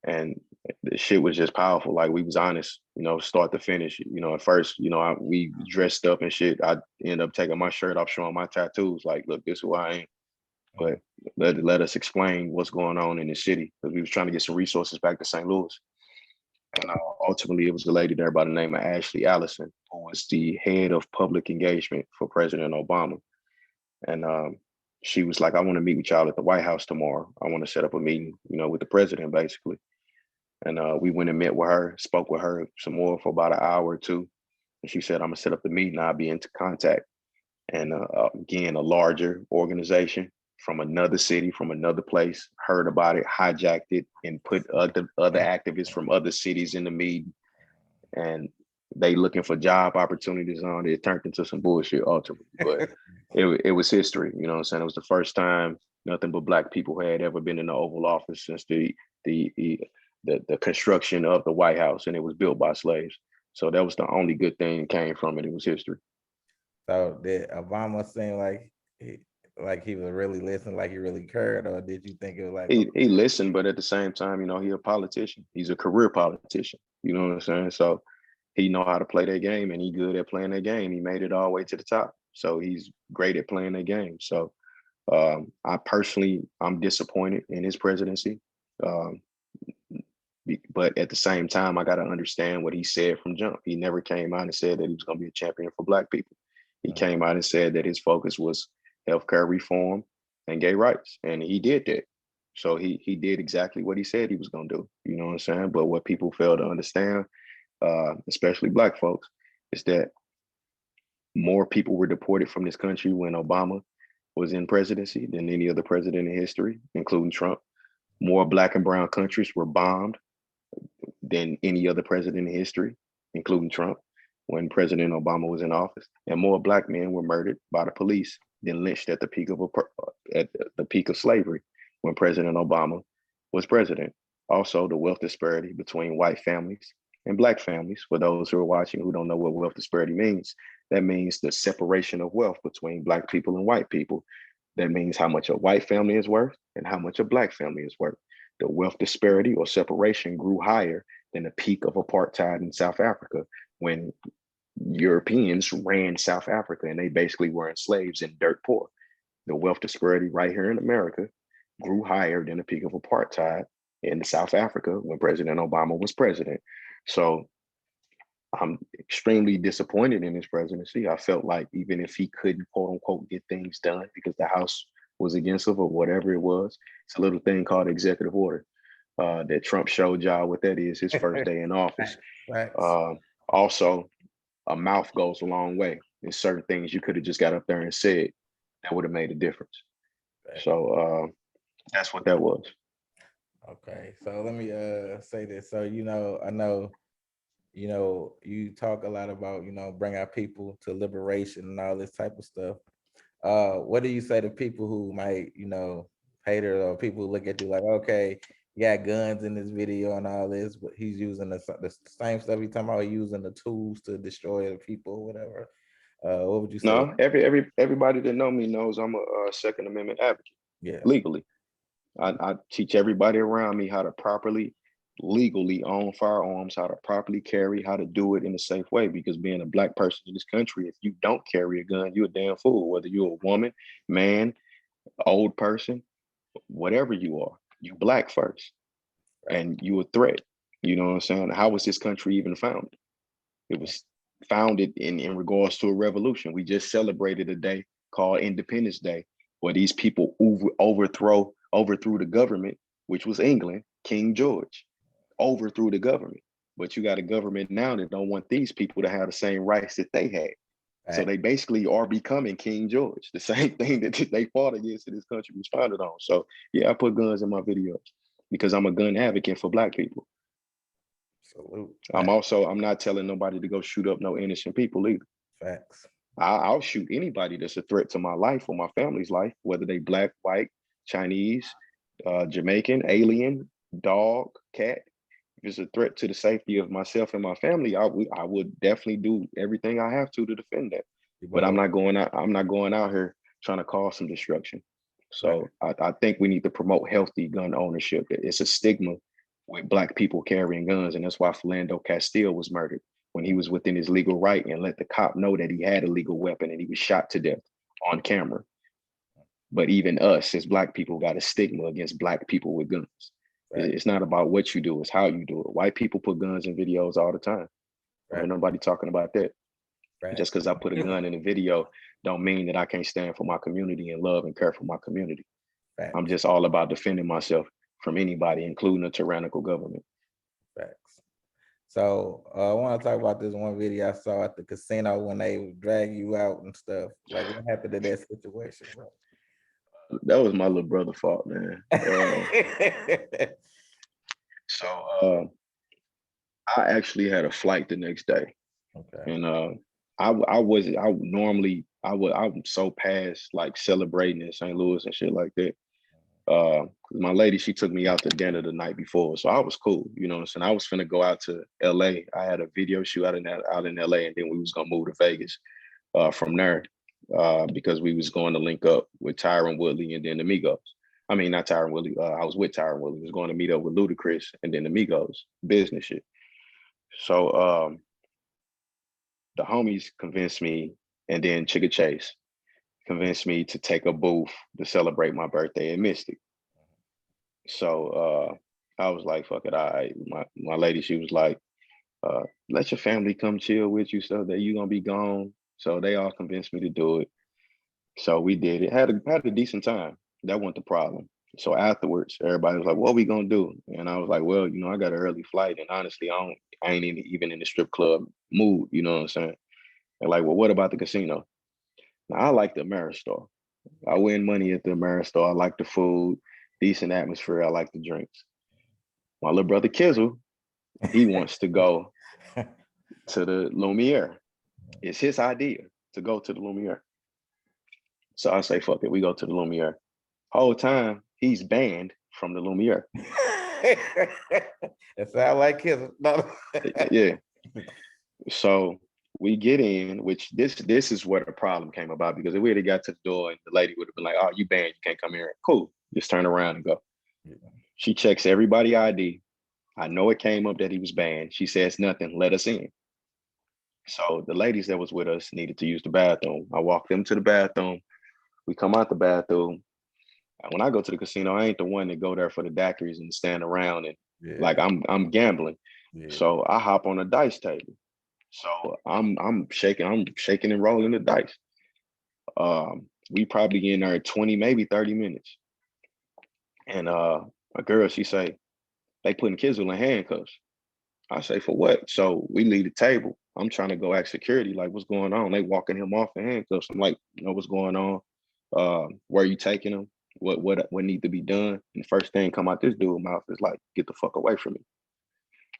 and the shit was just powerful. Like, we was honest, you know, start to finish. You know, at first, you know, we dressed up and shit. I ended up taking my shirt off, showing my tattoos. Like, look, this is who I am. But let us explain what's going on in the city, because we was trying to get some resources back to St. Louis. And ultimately, it was a lady there by the name of Ashley Allison, who was the head of public engagement for President Obama. And she was like, I want to meet with y'all at the White House tomorrow. I want to set up a meeting, with the president, basically. And we went and met with her, spoke with her some more for about an hour or two. And she said, I'm going to set up the meeting. I'll be into contact. And again, a larger organization from another city, from another place, heard about it, hijacked it, and put other activists from other cities in the meeting. And they looking for job opportunities on it. It turned into some bullshit ultimately. But it was history. You know what I'm saying? It was the first time nothing but Black people had ever been in the Oval Office since the the construction of the White House, and it was built by slaves. So that was the only good thing that came from it. It was history. So did Obama seem like he was really listening, like he really cared, or did you think it was like, He listened, but at the same time, he a politician. He's a career politician. You know what I'm saying? So he know how to play that game, and he good at playing that game. He made it all the way to the top. So he's great at playing that game. So I personally, I'm disappointed in his presidency. Um, but at the same time, I got to understand what he said from jump. He never came out and said that he was going to be a champion for Black people. He came out and said that his focus was healthcare reform and gay rights, and he did that. So he did exactly what he said he was going to do. You know what I'm saying? But what people fail to understand, especially Black folks, is that more people were deported from this country when Obama was in presidency than any other president in history, including Trump. More Black and brown countries were bombed than any other president in history, including Trump, when President Obama was in office. And more Black men were murdered by the police than lynched at the peak of slavery when President Obama was president. Also, the wealth disparity between white families and Black families. For those who are watching who don't know what wealth disparity means, that means the separation of wealth between Black people and white people. That means how much a white family is worth and how much a Black family is worth. The wealth disparity or separation grew higher than the peak of apartheid in South Africa when Europeans ran South Africa and they basically were slaves and dirt poor. The wealth disparity right here in America grew higher than the peak of apartheid in South Africa when President Obama was president. So I'm extremely disappointed in his presidency. I felt like even if he couldn't, quote unquote, get things done because the House was against him or whatever it was, it's a little thing called executive order that Trump showed y'all what that is his first day in office. Also, a mouth goes a long way. There's certain things you could have just got up there and said that would have made a difference. So that's what that was. Okay, so let me say this. So I know you talk a lot about bring our people to liberation and all this type of stuff. What do you say to people who might hate it, or people who look at you like, okay, he got guns in this video and all this, but he's using the same stuff he's talking about, using the tools to destroy the people or whatever. What would you say? No, everybody that know me knows I'm a Second Amendment advocate. Yeah. Legally, I teach everybody around me how to properly, legally own firearms, how to properly carry, how to do it in a safe way. Because being a Black person in this country, if you don't carry a gun, you're a damn fool. Whether you're a woman, man, old person, whatever you are, you Black first, and you a threat. You know what I'm saying? How was this country even founded? It was founded in regards to a revolution. We just celebrated a day called Independence Day, where these people overthrew the government, which was England. King George overthrew the government. But you got a government now that don't want these people to have the same rights that they had. Right. So they basically are becoming King George, the same thing that they fought against that this country was founded on. So yeah, I put guns in my videos because I'm a gun advocate for Black people. Salute. I'm not telling nobody to go shoot up no innocent people either. Facts. I'll shoot anybody that's a threat to my life or my family's life, whether they Black, white, Chinese, Jamaican, alien, dog, cat. If it's a threat to the safety of myself and my family, I would definitely do everything I have to defend that. But I'm not going out here trying to cause some destruction. So right. I think we need to promote healthy gun ownership. It's a stigma with Black people carrying guns, and that's why Philando Castile was murdered when he was within his legal right and let the cop know that he had a legal weapon, and he was shot to death on camera. But even us as Black people got a stigma against Black people with guns. Right. It's not about what you do, it's how you do it. White people put guns in videos all the time. Right. Ain't nobody talking about that. Right. Just because I put a gun in a video don't mean that I can't stand for my community and love and care for my community. I'm Facts. just all about defending myself from anybody, including a tyrannical government. Facts. So I want to talk about this one video I saw at the casino when they would drag you out and stuff. Like, what happened to that situation, bro? That was my little brother's fault, man. So I actually had a flight the next day, Okay. and I'm so past like celebrating in St. Louis and shit like that. My lady, she took me out to dinner the night before, so I was cool. You know what I'm saying? I was finna go out to LA. I had a video shoot out in LA, and then we was gonna move to Vegas from there because we was going to link up with Tyron Woodley and then the Migos. I mean, not Tyron Woodley. I was with Tyron Woodley. I was going to meet up with Ludacris and then the Migos, business shit. So the homies convinced me, and then Chicka Chase convinced me to take a booth to celebrate my birthday in Mystic. So I was like, fuck it. My lady, she was like, let your family come chill with you so that you're gonna be gone. So they all convinced me to do it. So we did it. Had a decent time. That wasn't the problem. So afterwards, everybody was like, "What we gonna do?" And I was like, "Well, I got an early flight, and honestly, I ain't even in the strip club mood. You know what I'm saying?" And like, "Well, what about the casino?" Now I like the Ameristar. I win money at the Ameristar. I like the food, decent atmosphere. I like the drinks. My little brother Kizzle, he wants to go to the Lumiere. It's his idea to go to the Lumiere. So I say, fuck it, we go to the Lumiere. Whole time he's banned from the Lumiere. It sounds like his. No. Yeah. So we get in, which this is where the problem came about, because if we had got to the door and the lady would have been like, "Oh, you banned, you can't come here." Cool, just turn around and go. Yeah. She checks everybody ID. I know it came up that he was banned. She says nothing, let us in. So the ladies that was with us needed to use the bathroom. I walked them to the bathroom. We come out the bathroom. When I go to the casino, I ain't the one to go there for the daiquiris and stand around and like I'm gambling. Yeah. So I hop on a dice table. So I'm shaking and rolling the dice. We probably in there 20, maybe 30 minutes. And a girl, she say, they putting Kizzle in handcuffs. I say, for what? So we leave the table. I'm trying to go ask security, like, what's going on? They walking him off in handcuffs. I'm like, what's going on? Where are you taking him? What need to be done? And the first thing come out this dude's mouth is like, get the fuck away from me.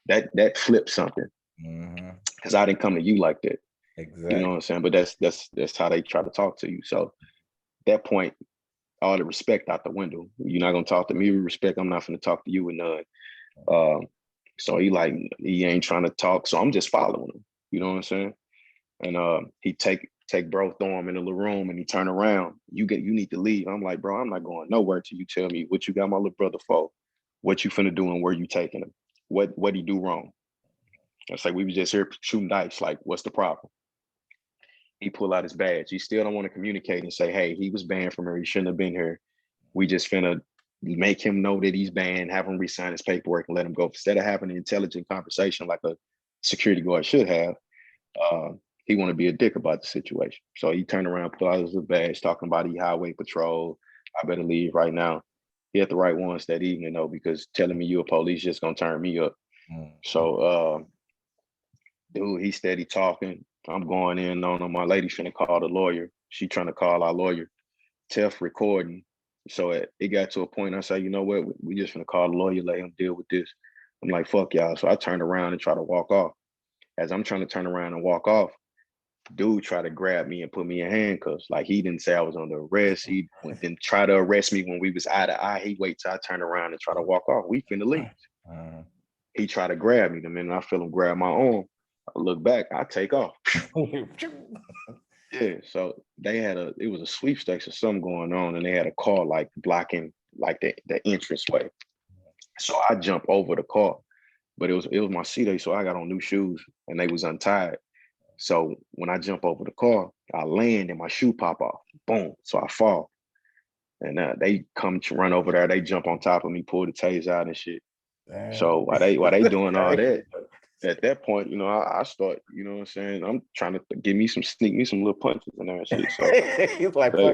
That flipped something. Because I didn't come to you like that. Exactly. You know what I'm saying? But that's how they try to talk to you. So at that point, all the respect out the window. You're not gonna talk to me with respect. I'm not gonna talk to you with none. So he ain't trying to talk. So I'm just following him. You know what I'm saying? And he take bro, throw him in the little room, and he turn around. You need to leave. I'm like, bro, I'm not going nowhere till you tell me what you got my little brother for, what you finna do, and where you taking him. What he do wrong? It's like we was just here shooting dice. Like, what's the problem? He pull out his badge. He still don't want to communicate and say, hey, he was banned from here. He shouldn't have been here. We just finna make him know that he's banned, have him resign his paperwork and let him go. Instead of having an intelligent conversation like a security guard should have, he want to be a dick about the situation. So he turned around, pulled out his badge, talking about the highway patrol. I better leave right now. He had the right ones that evening though, because telling me you a police just gonna turn me up. So dude, he steady talking. I'm going in on him. My lady finna call the lawyer. She trying to call our lawyer. Tef recording. So it got to a point I say, you know what? We just gonna call the lawyer, let him deal with this. I'm like, fuck y'all. So I turned around and try to walk off. As I'm trying to turn around and walk off, dude tried to grab me and put me in handcuffs. Like, he didn't say I was under arrest. He didn't try to arrest me when we was eye to eye. He wait till I turn around and try to walk off. We finna leave. He tried to grab me. The minute I feel him grab my arm, I look back, I take off. Yeah, so it was a sweepstakes or something going on, and they had a car like blocking like the entrance way. So I jumped over the car, but it was my C-Day, so I got on new shoes and they was untied. So when I jump over the car, I land and my shoe pop off. Boom. So I fall. And they come to run over there, they jump on top of me, pull the taser out and shit. Damn. So while they doing all that, at that point, you know, I start, you know what I'm saying? I'm trying to sneak me some little punches and that shit. So He's like, they,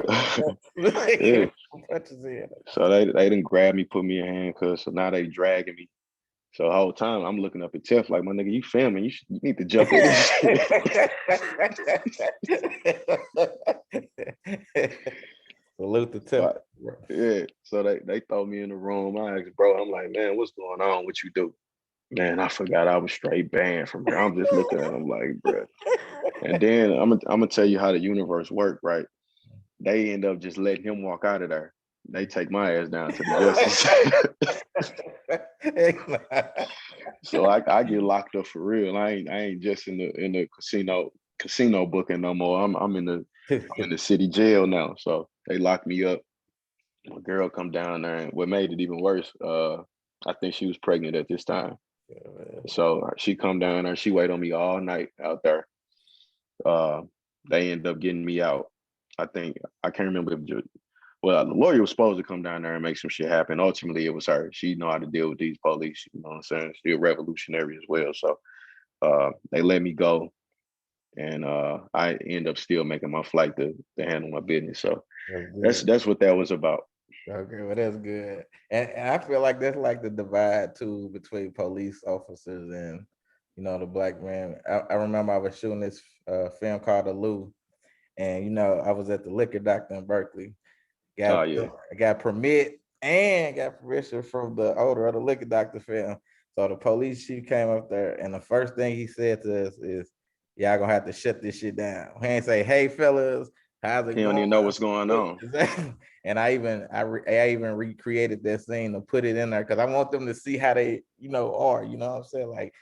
yeah. punches in. So they didn't grab me, put me in handcuffs. So now they dragging me. So the whole time I'm looking up at Tiff like, my nigga, you filming? You need to jump in this shit. Salute the So Tiff. yeah. So they throw me in the room. I asked, bro, I'm like, man, what's going on? What you do? Man, I forgot I was straight banned from here. I'm just looking at them like, bro. And then I'm gonna tell you how the universe worked, right? They end up just letting him walk out of there. They take my ass down to the justice. So I get locked up for real. I ain't just in the casino booking no more. I'm in the city jail now. So they locked me up. My girl come down there, and what made it even worse, I think she was pregnant at this time. So she come down there, she wait on me all night out there. Uh, they end up getting me out. I think I can't remember if well, the lawyer was supposed to come down there and make some shit happen. Ultimately, it was her. She know how to deal with these police. You know what I'm saying? She's a revolutionary as well. So they let me go, and I end up still making my flight to handle my business. So that's what that was about. Okay, well that's good, and I feel like that's like the divide too between police officers and the black man. I remember I was shooting this film called The Lou, and I was at the liquor doctor in Berkeley. Oh Got yeah, I got permit and got permission from the owner of the liquor doctor film. So the police chief came up there, and the first thing he said to us is, "Y'all gonna have to shut this shit down." He ain't say, "Hey fellas, how's it he don't going?" even know what's going on. And I even recreated that scene to put it in there because I want them to see how they are. You know what I'm saying? Like,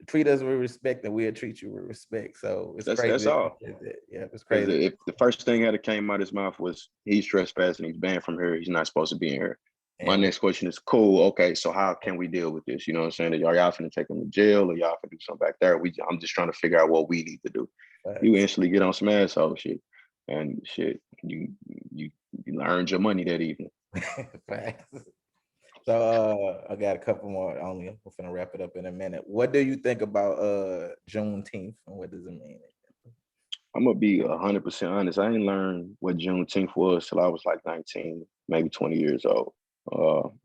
treat us with respect and we'll treat you with respect. So it's That's crazy that all. you did that. Yeah, it's Because crazy. if the first thing that came out of his mouth was he's trespassing, he's banned from here, he's not supposed to be in here. My And next question is, cool, okay, so how can we deal with this? You know what I'm saying? Are y'all finna take him to jail or y'all finna do something back there? I'm just trying to figure out what we need to do. You instantly get on some asshole shit. And shit, you earned your money that evening. facts. So I got a couple more only. We're gonna wrap it up in a minute. What do you think about Juneteenth and what does it mean? I'm gonna be 100% honest. I didn't learn what Juneteenth was till I was like 19, maybe 20 years old,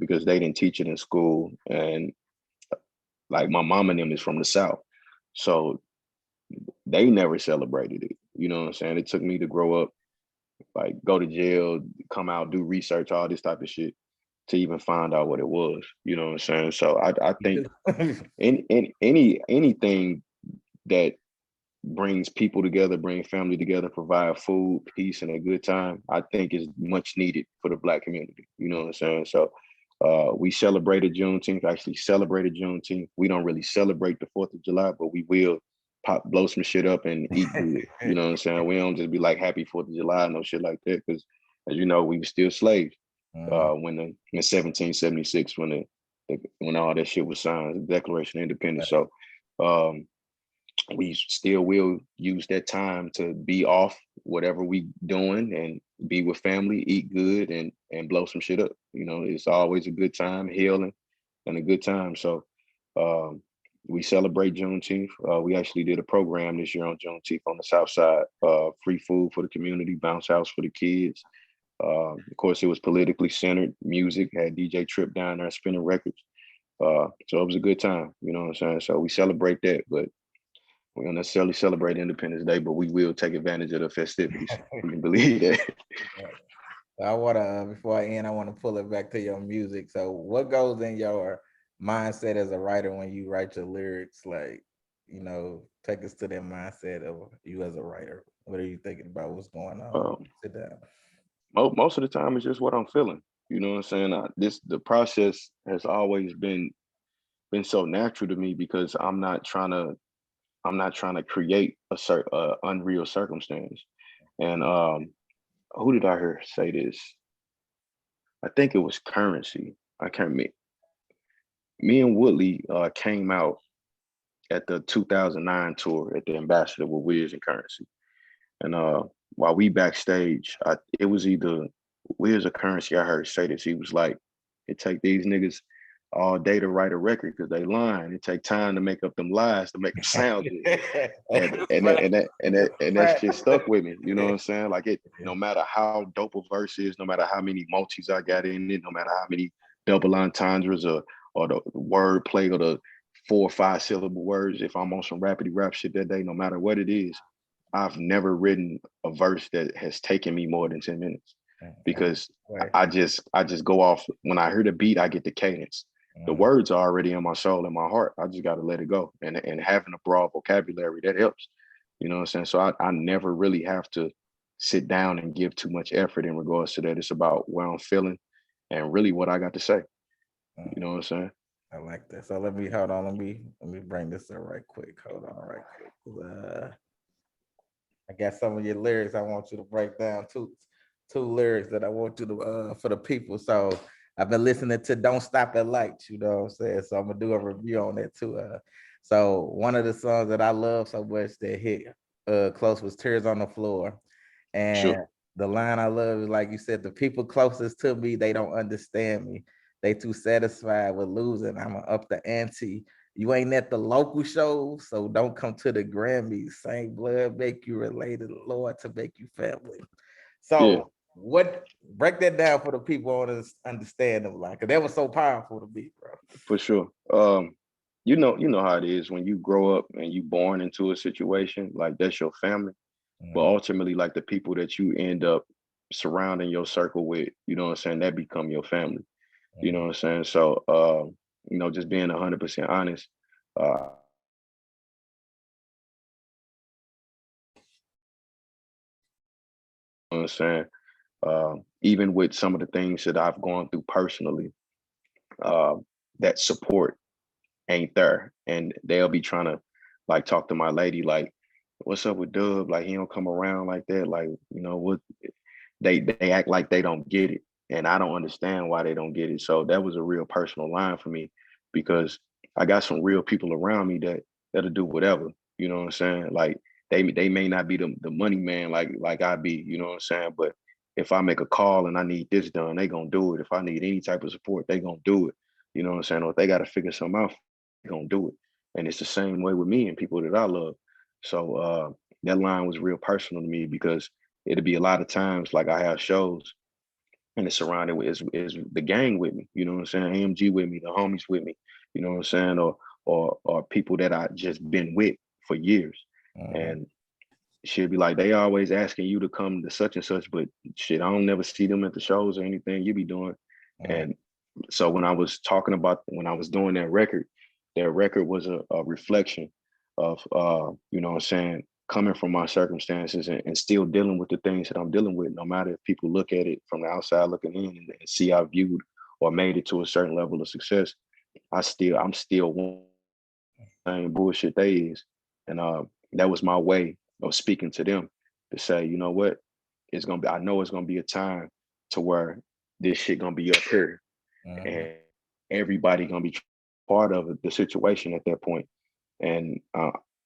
because they didn't teach it in school. And like my mom and them is from the South, so they never celebrated it. You know what I'm saying? It took me to grow up, like go to jail, come out, do research, all this type of shit to even find out what it was. You know what I'm saying? So I think anything that brings people together, bring family together, provide food, peace, and a good time, I think is much needed for the Black community. You know what I'm saying? So we celebrated Juneteenth, actually celebrated Juneteenth. We don't really celebrate the 4th of July, but we will blow some shit up and eat good. You know what I'm saying? We don't just be like happy 4th of July, no shit like that. Because as you know, we were still slaves when in 1776 when all that shit was signed, the Declaration of Independence. So we still will use that time to be off whatever we doing and be with family, eat good, and blow some shit up. You know, it's always a good time, healing and a good time. So um, we celebrate Juneteenth. We actually did a program this year on Juneteenth on the South Side, free food for the community, bounce house for the kids. Of course, it was politically centered music, had DJ Trip down there spinning records. So it was a good time, you know what I'm saying? So we celebrate that, but we don't necessarily celebrate Independence Day, but we will take advantage of the festivities. You can believe that. I want to, before I end, I want to pull it back to your music. So what goes in your mindset as a writer when you write your lyrics? Like, take us to that mindset of you as a writer. What are you thinking about? What's going on? Um, Sit down. most of the time, it's just what I'm feeling. You know what I'm saying? The process has always been so natural to me because I'm not trying to create a unreal circumstance. And who did I hear say this? I think it was Currency. I can't me and Woodley came out at the 2009 tour at the Ambassador with Wiz and Currency. And while we backstage, it was either Wiz or Currency. I heard say this. He was like, "It take these niggas all day to write a record because they lying. It take time to make up them lies to make them sound good. And that shit stuck with me. You know what I'm saying? Like it, no matter how dope a verse is, no matter how many multis I got in it, no matter how many double entendres or the word play or the 4 or 5 syllable words, if I'm on some rapidy rap shit that day, no matter what it is, I've never written a verse that has taken me more than 10 minutes because I just go off when I hear the beat, I get the cadence. The words are already in my soul and my heart. I just got to let it go. And having a broad vocabulary, that helps. You know what I'm saying? So I never really have to sit down and give too much effort in regards to that. It's about where I'm feeling and really what I got to say. You know what I'm saying? I like that. So let me hold on. Let me bring this up right quick. Hold on, right quick. I got some of your lyrics I want you to break down. Two lyrics that I want you to for the people. So I've been listening to Don't Stop at Lights, you know what I'm saying? So I'm gonna do a review on that too. So one of the songs that I love so much that hit close was Tears on the Floor. And Sure. the line I love is like you said, the people closest to me, they don't understand me. They too satisfied with losing. I'ma up the ante. You ain't at the local shows, so don't come to the Grammys. Same blood make you related, Lord, to make you family. Yeah, So what break that down for the people on understand them like, cause that was so powerful to me, bro. for sure. You know how it is when you grow up and you born into a situation, like that's your family. But Mhm, ultimately, like the people that you end up surrounding your circle with, you know what I'm saying, that become your family. You know mhm, what I'm saying? So just being 100% honest, uh you know what I'm saying? Even with some of the things that I've gone through personally, uh, that support ain't there. And they'll be trying to like talk to my lady, like, what's up with Dub? Like he don't come around like that. Like, you know, what they act like they don't get it. And I don't understand why they don't get it. So that was a real personal line for me because I got some real people around me that'll do whatever. You know what I'm saying? Like they may not be the money man like I be, you know what I'm saying? But if I make a call and I need this done, they gonna do it. If I need any type of support, they gonna do it. You know what I'm saying? Or if they gotta figure something out, they gonna do it. And it's the same way with me and people that I love. So that line was real personal to me because it'll be a lot of times like I have shows and it's surrounded with is the gang with me, you know what I'm saying? AMG with me, the homies with me, you know what I'm saying? Or people that I just been with for years. mhm, And she'll be like, they always asking you to come to such and such, but shit, I don't never see them at the shows or anything you be doing. mhm, And so when I was talking about when I was doing that record was a reflection of you know what I'm saying, coming from my circumstances and still dealing with the things that I'm dealing with, no matter if people look at it from the outside looking in and see I viewed or made it to a certain level of success. I'm still one same bullshit they is. And that was my way of speaking to them to say, you know what, I know it's gonna be a time to where this shit gonna be up here mhm. and everybody gonna be part of the situation at that point. And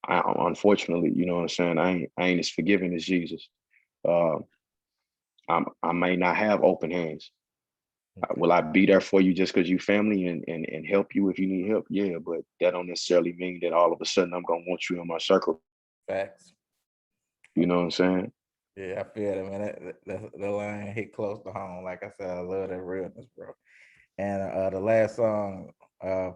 unfortunately, you know what I'm saying, I ain't as forgiving as Jesus. Uh, I may not have open hands. Okay. Will I be there for you just because you family and help you if you need help? Yeah, but that don't necessarily mean that all of a sudden I'm gonna want you in my circle. Facts. You know what I'm saying? Yeah, I feel it, man. The line hit close to home. Like I said, I love that realness, bro. And the last song,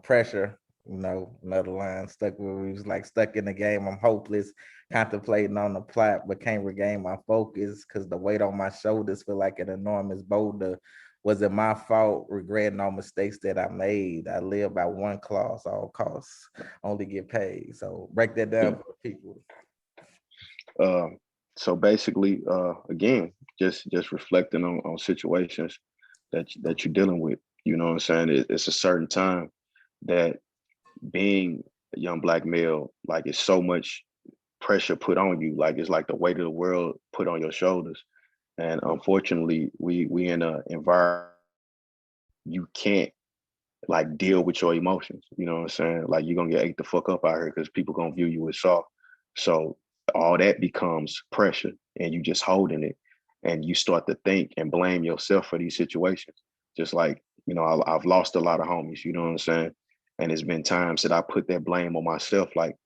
Pressure, you know, another line stuck where we was like stuck in the game. I'm hopeless, contemplating on the plot, but can't regain my focus because the weight on my shoulders feel like an enormous boulder. Was it my fault? Regretting all mistakes that I made. I live by one clause, all costs, only get paid. So break that down Yeah. for the people. Um, so basically, again, just reflecting on situations that you're dealing with. You know what I'm saying? It's a certain time that being a young black male, like it's so much pressure put on you. Like it's like the weight of the world put on your shoulders. And unfortunately, we in an environment you can't like deal with your emotions. You know what I'm saying? Like you're gonna get ate the fuck up out here because people gonna view you as soft. So all that becomes pressure and you just holding it and you start to think and blame yourself for these situations. Just like I've lost a lot of homies, you know what I'm saying? And it's been times that I put that blame on myself, like,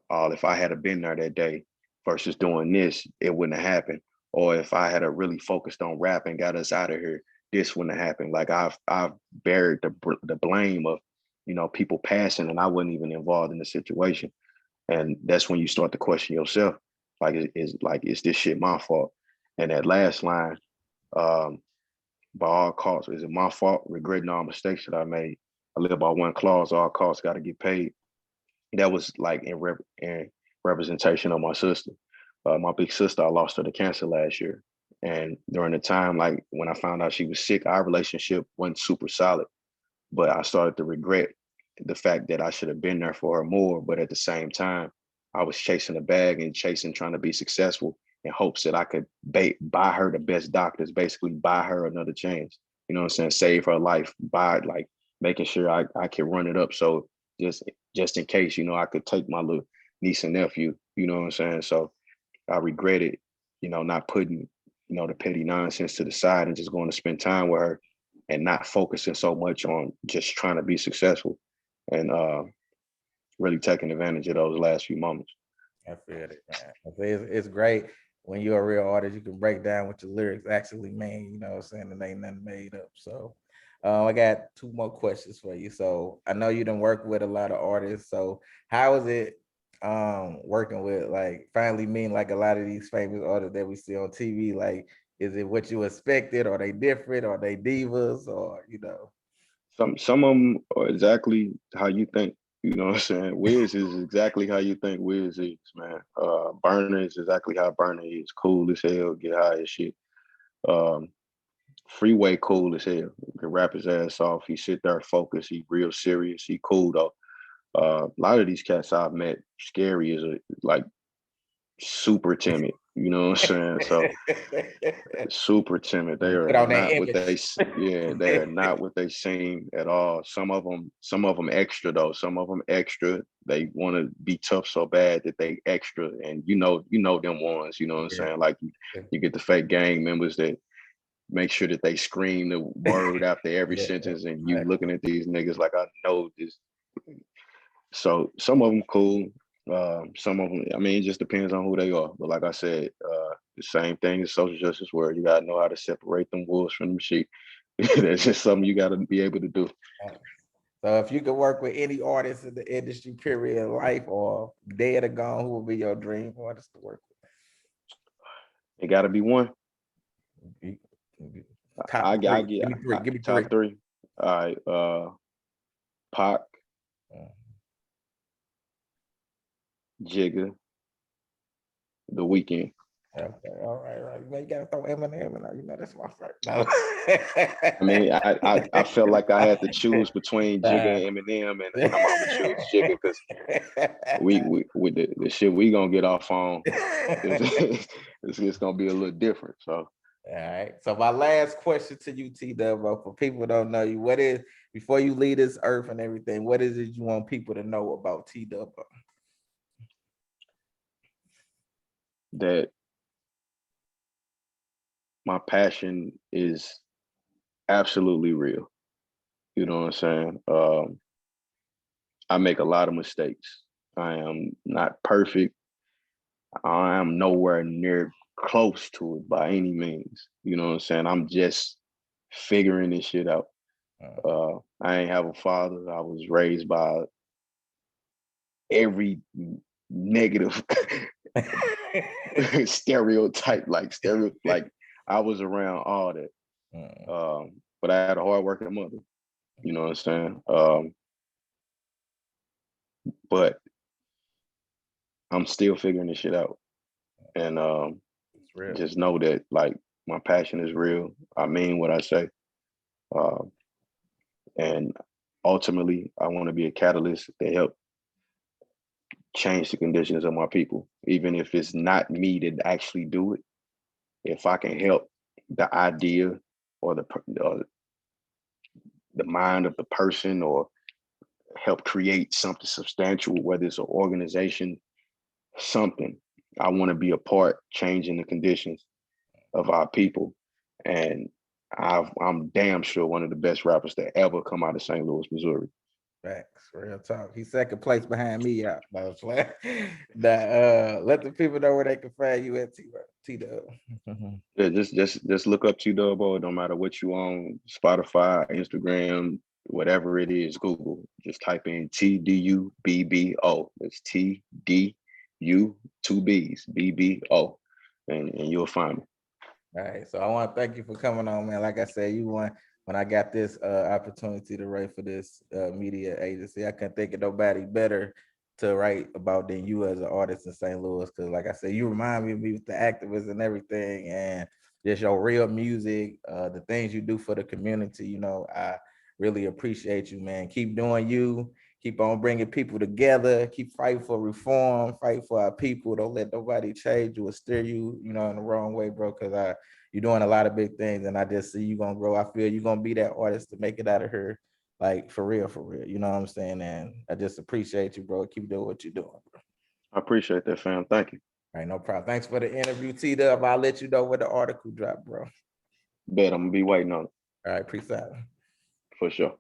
oh, if I had have been there that day versus doing this, it wouldn't have happened. Or if I had a really focused on rap and got us out of here, this wouldn't have happened. Like I've buried the blame of, people passing, and I wasn't even involved in the situation. And that's when you start to question yourself, like, is this shit my fault? And that last line, um, by all costs, is it my fault? Regretting all mistakes that I made. I live by one clause: all costs got to get paid. That was like in representation of my sister. My big sister, I lost her to cancer last year, and during the time, like when I found out she was sick, our relationship wasn't super solid. But I started to regret the fact that I should have been there for her more. But at the same time, I was chasing a bag and trying to be successful in hopes that I could buy her the best doctors, basically buy her another chance. You know what I'm saying? Save her life, buy like making sure I could run it up. So just just in case, I could take my little niece and nephew, you know what I'm saying? So I regretted, not putting, the petty nonsense to the side and just going to spend time with her and not focusing so much on just trying to be successful and really taking advantage of those last few moments. I feel it, man. I feel it's great when you're a real artist. You can break down what your lyrics actually mean. You know what I'm saying? And ain't nothing made up. So, I got two more questions for you. So, I know you done work with a lot of artists. So, how is it working with like finally meeting like a lot of these famous artists that we see on TV? Like, is it what you expected? Are they different? Are they divas? Or Some of them are exactly how you think. You know what I'm saying? Wiz is exactly how you think Wiz is, man. Burner is exactly how Burner is. Cool as hell, get high as shit. Um, Freeway cool as hell. Can rap his ass off. He sit there focused. He real serious. He cool though. A lot of these cats I've met, Scary is like super timid. You know what I'm saying? So super timid. They put are on that not what image? yeah, they are not what they seem at all. Some of them extra though. Some of them extra. They want to be tough so bad that they extra, and you know them ones. You know what I'm Yeah. saying? Like you get the fake gang members that make sure that they scream the word after every Yeah, sentence, and you exactly. looking at these niggas like, I know this. So some of them cool. Some of them, I mean, it just depends on who they are. But like I said, the same thing as social justice world. You gotta know how to separate them wolves from them sheep. That's just something you gotta be able to do. So if you could work with any artist in the industry, period, life or dead or gone, who would be your dream artist to work It gotta be one. with? I, Top I three. get Give me three. Give me three. top three. All right, Pac, Jigga, The Weeknd. Okay, all right, right. You gotta throw Eminem in there. That's my favorite. No. I mean, I felt like I had to choose between Jigga and Eminem, and I'm gonna choose Jigga because we with the shit we gonna get off on, it's gonna be a little different. So All right. So my last question to you, T-Dubb-O, for people who don't know you, what is before you leave this earth and everything, what is it you want people to know about T-Dubb-O? that my passion is absolutely real. You know what I'm saying? I make a lot of mistakes. I am not perfect. I am nowhere near close to it by any means. You know what I'm saying? I'm just figuring this shit out. I ain't have a father. I was raised by every negative stereotype, like I was around all that. But I had a hardworking mother. You know what I'm saying? But I'm still figuring this shit out. And It's real. just know that like my passion is real. I mean what I say. Uh, and ultimately, I want to be a catalyst to help change the conditions of my people, even if it's not me to actually do it. If I can help the idea or the mind of the person or help create something substantial, whether it's an organization, something, I want to be a part changing the conditions of our people. And I'm damn sure one of the best rappers to ever come out of St. Louis, Missouri. Facts, real talk. He's second place behind me out. No, it's like that. Let the people know where they can find you at T-Dubb. Yeah, just look up T-Dubb-O. It don't matter what you on, Spotify, Instagram, whatever it is, Google. Just type in T-D-U-B-B-O. It's T-D-U, two B's, B-B-O. And you'll find me. All right, so I want to thank you for coming on, man. Like I said, you won when I got this opportunity to write for this media agency. I couldn't think of nobody better to write about than you as an artist in St. Louis. Because, like I said, you remind me of me with the activists and everything, and just your real music, the things you do for the community. You know, I really appreciate you, man. Keep doing you. Keep on bringing people together. Keep fighting for reform. Fight for our people. Don't let nobody change you or steer you, you know, in the wrong way, bro. Because you're doing a lot of big things, and I just see you gonna grow. I feel you're gonna be that artist to make it out of here, like for real, for real. You know what I'm saying? And I just appreciate you, bro. Keep doing what you're doing, bro. I appreciate that, fam. Thank you. All right, no problem. Thanks for the interview, T-Dubb. I'll let you know when the article drop, bro. Bet I'm gonna be waiting on it All right, peace out. for sure.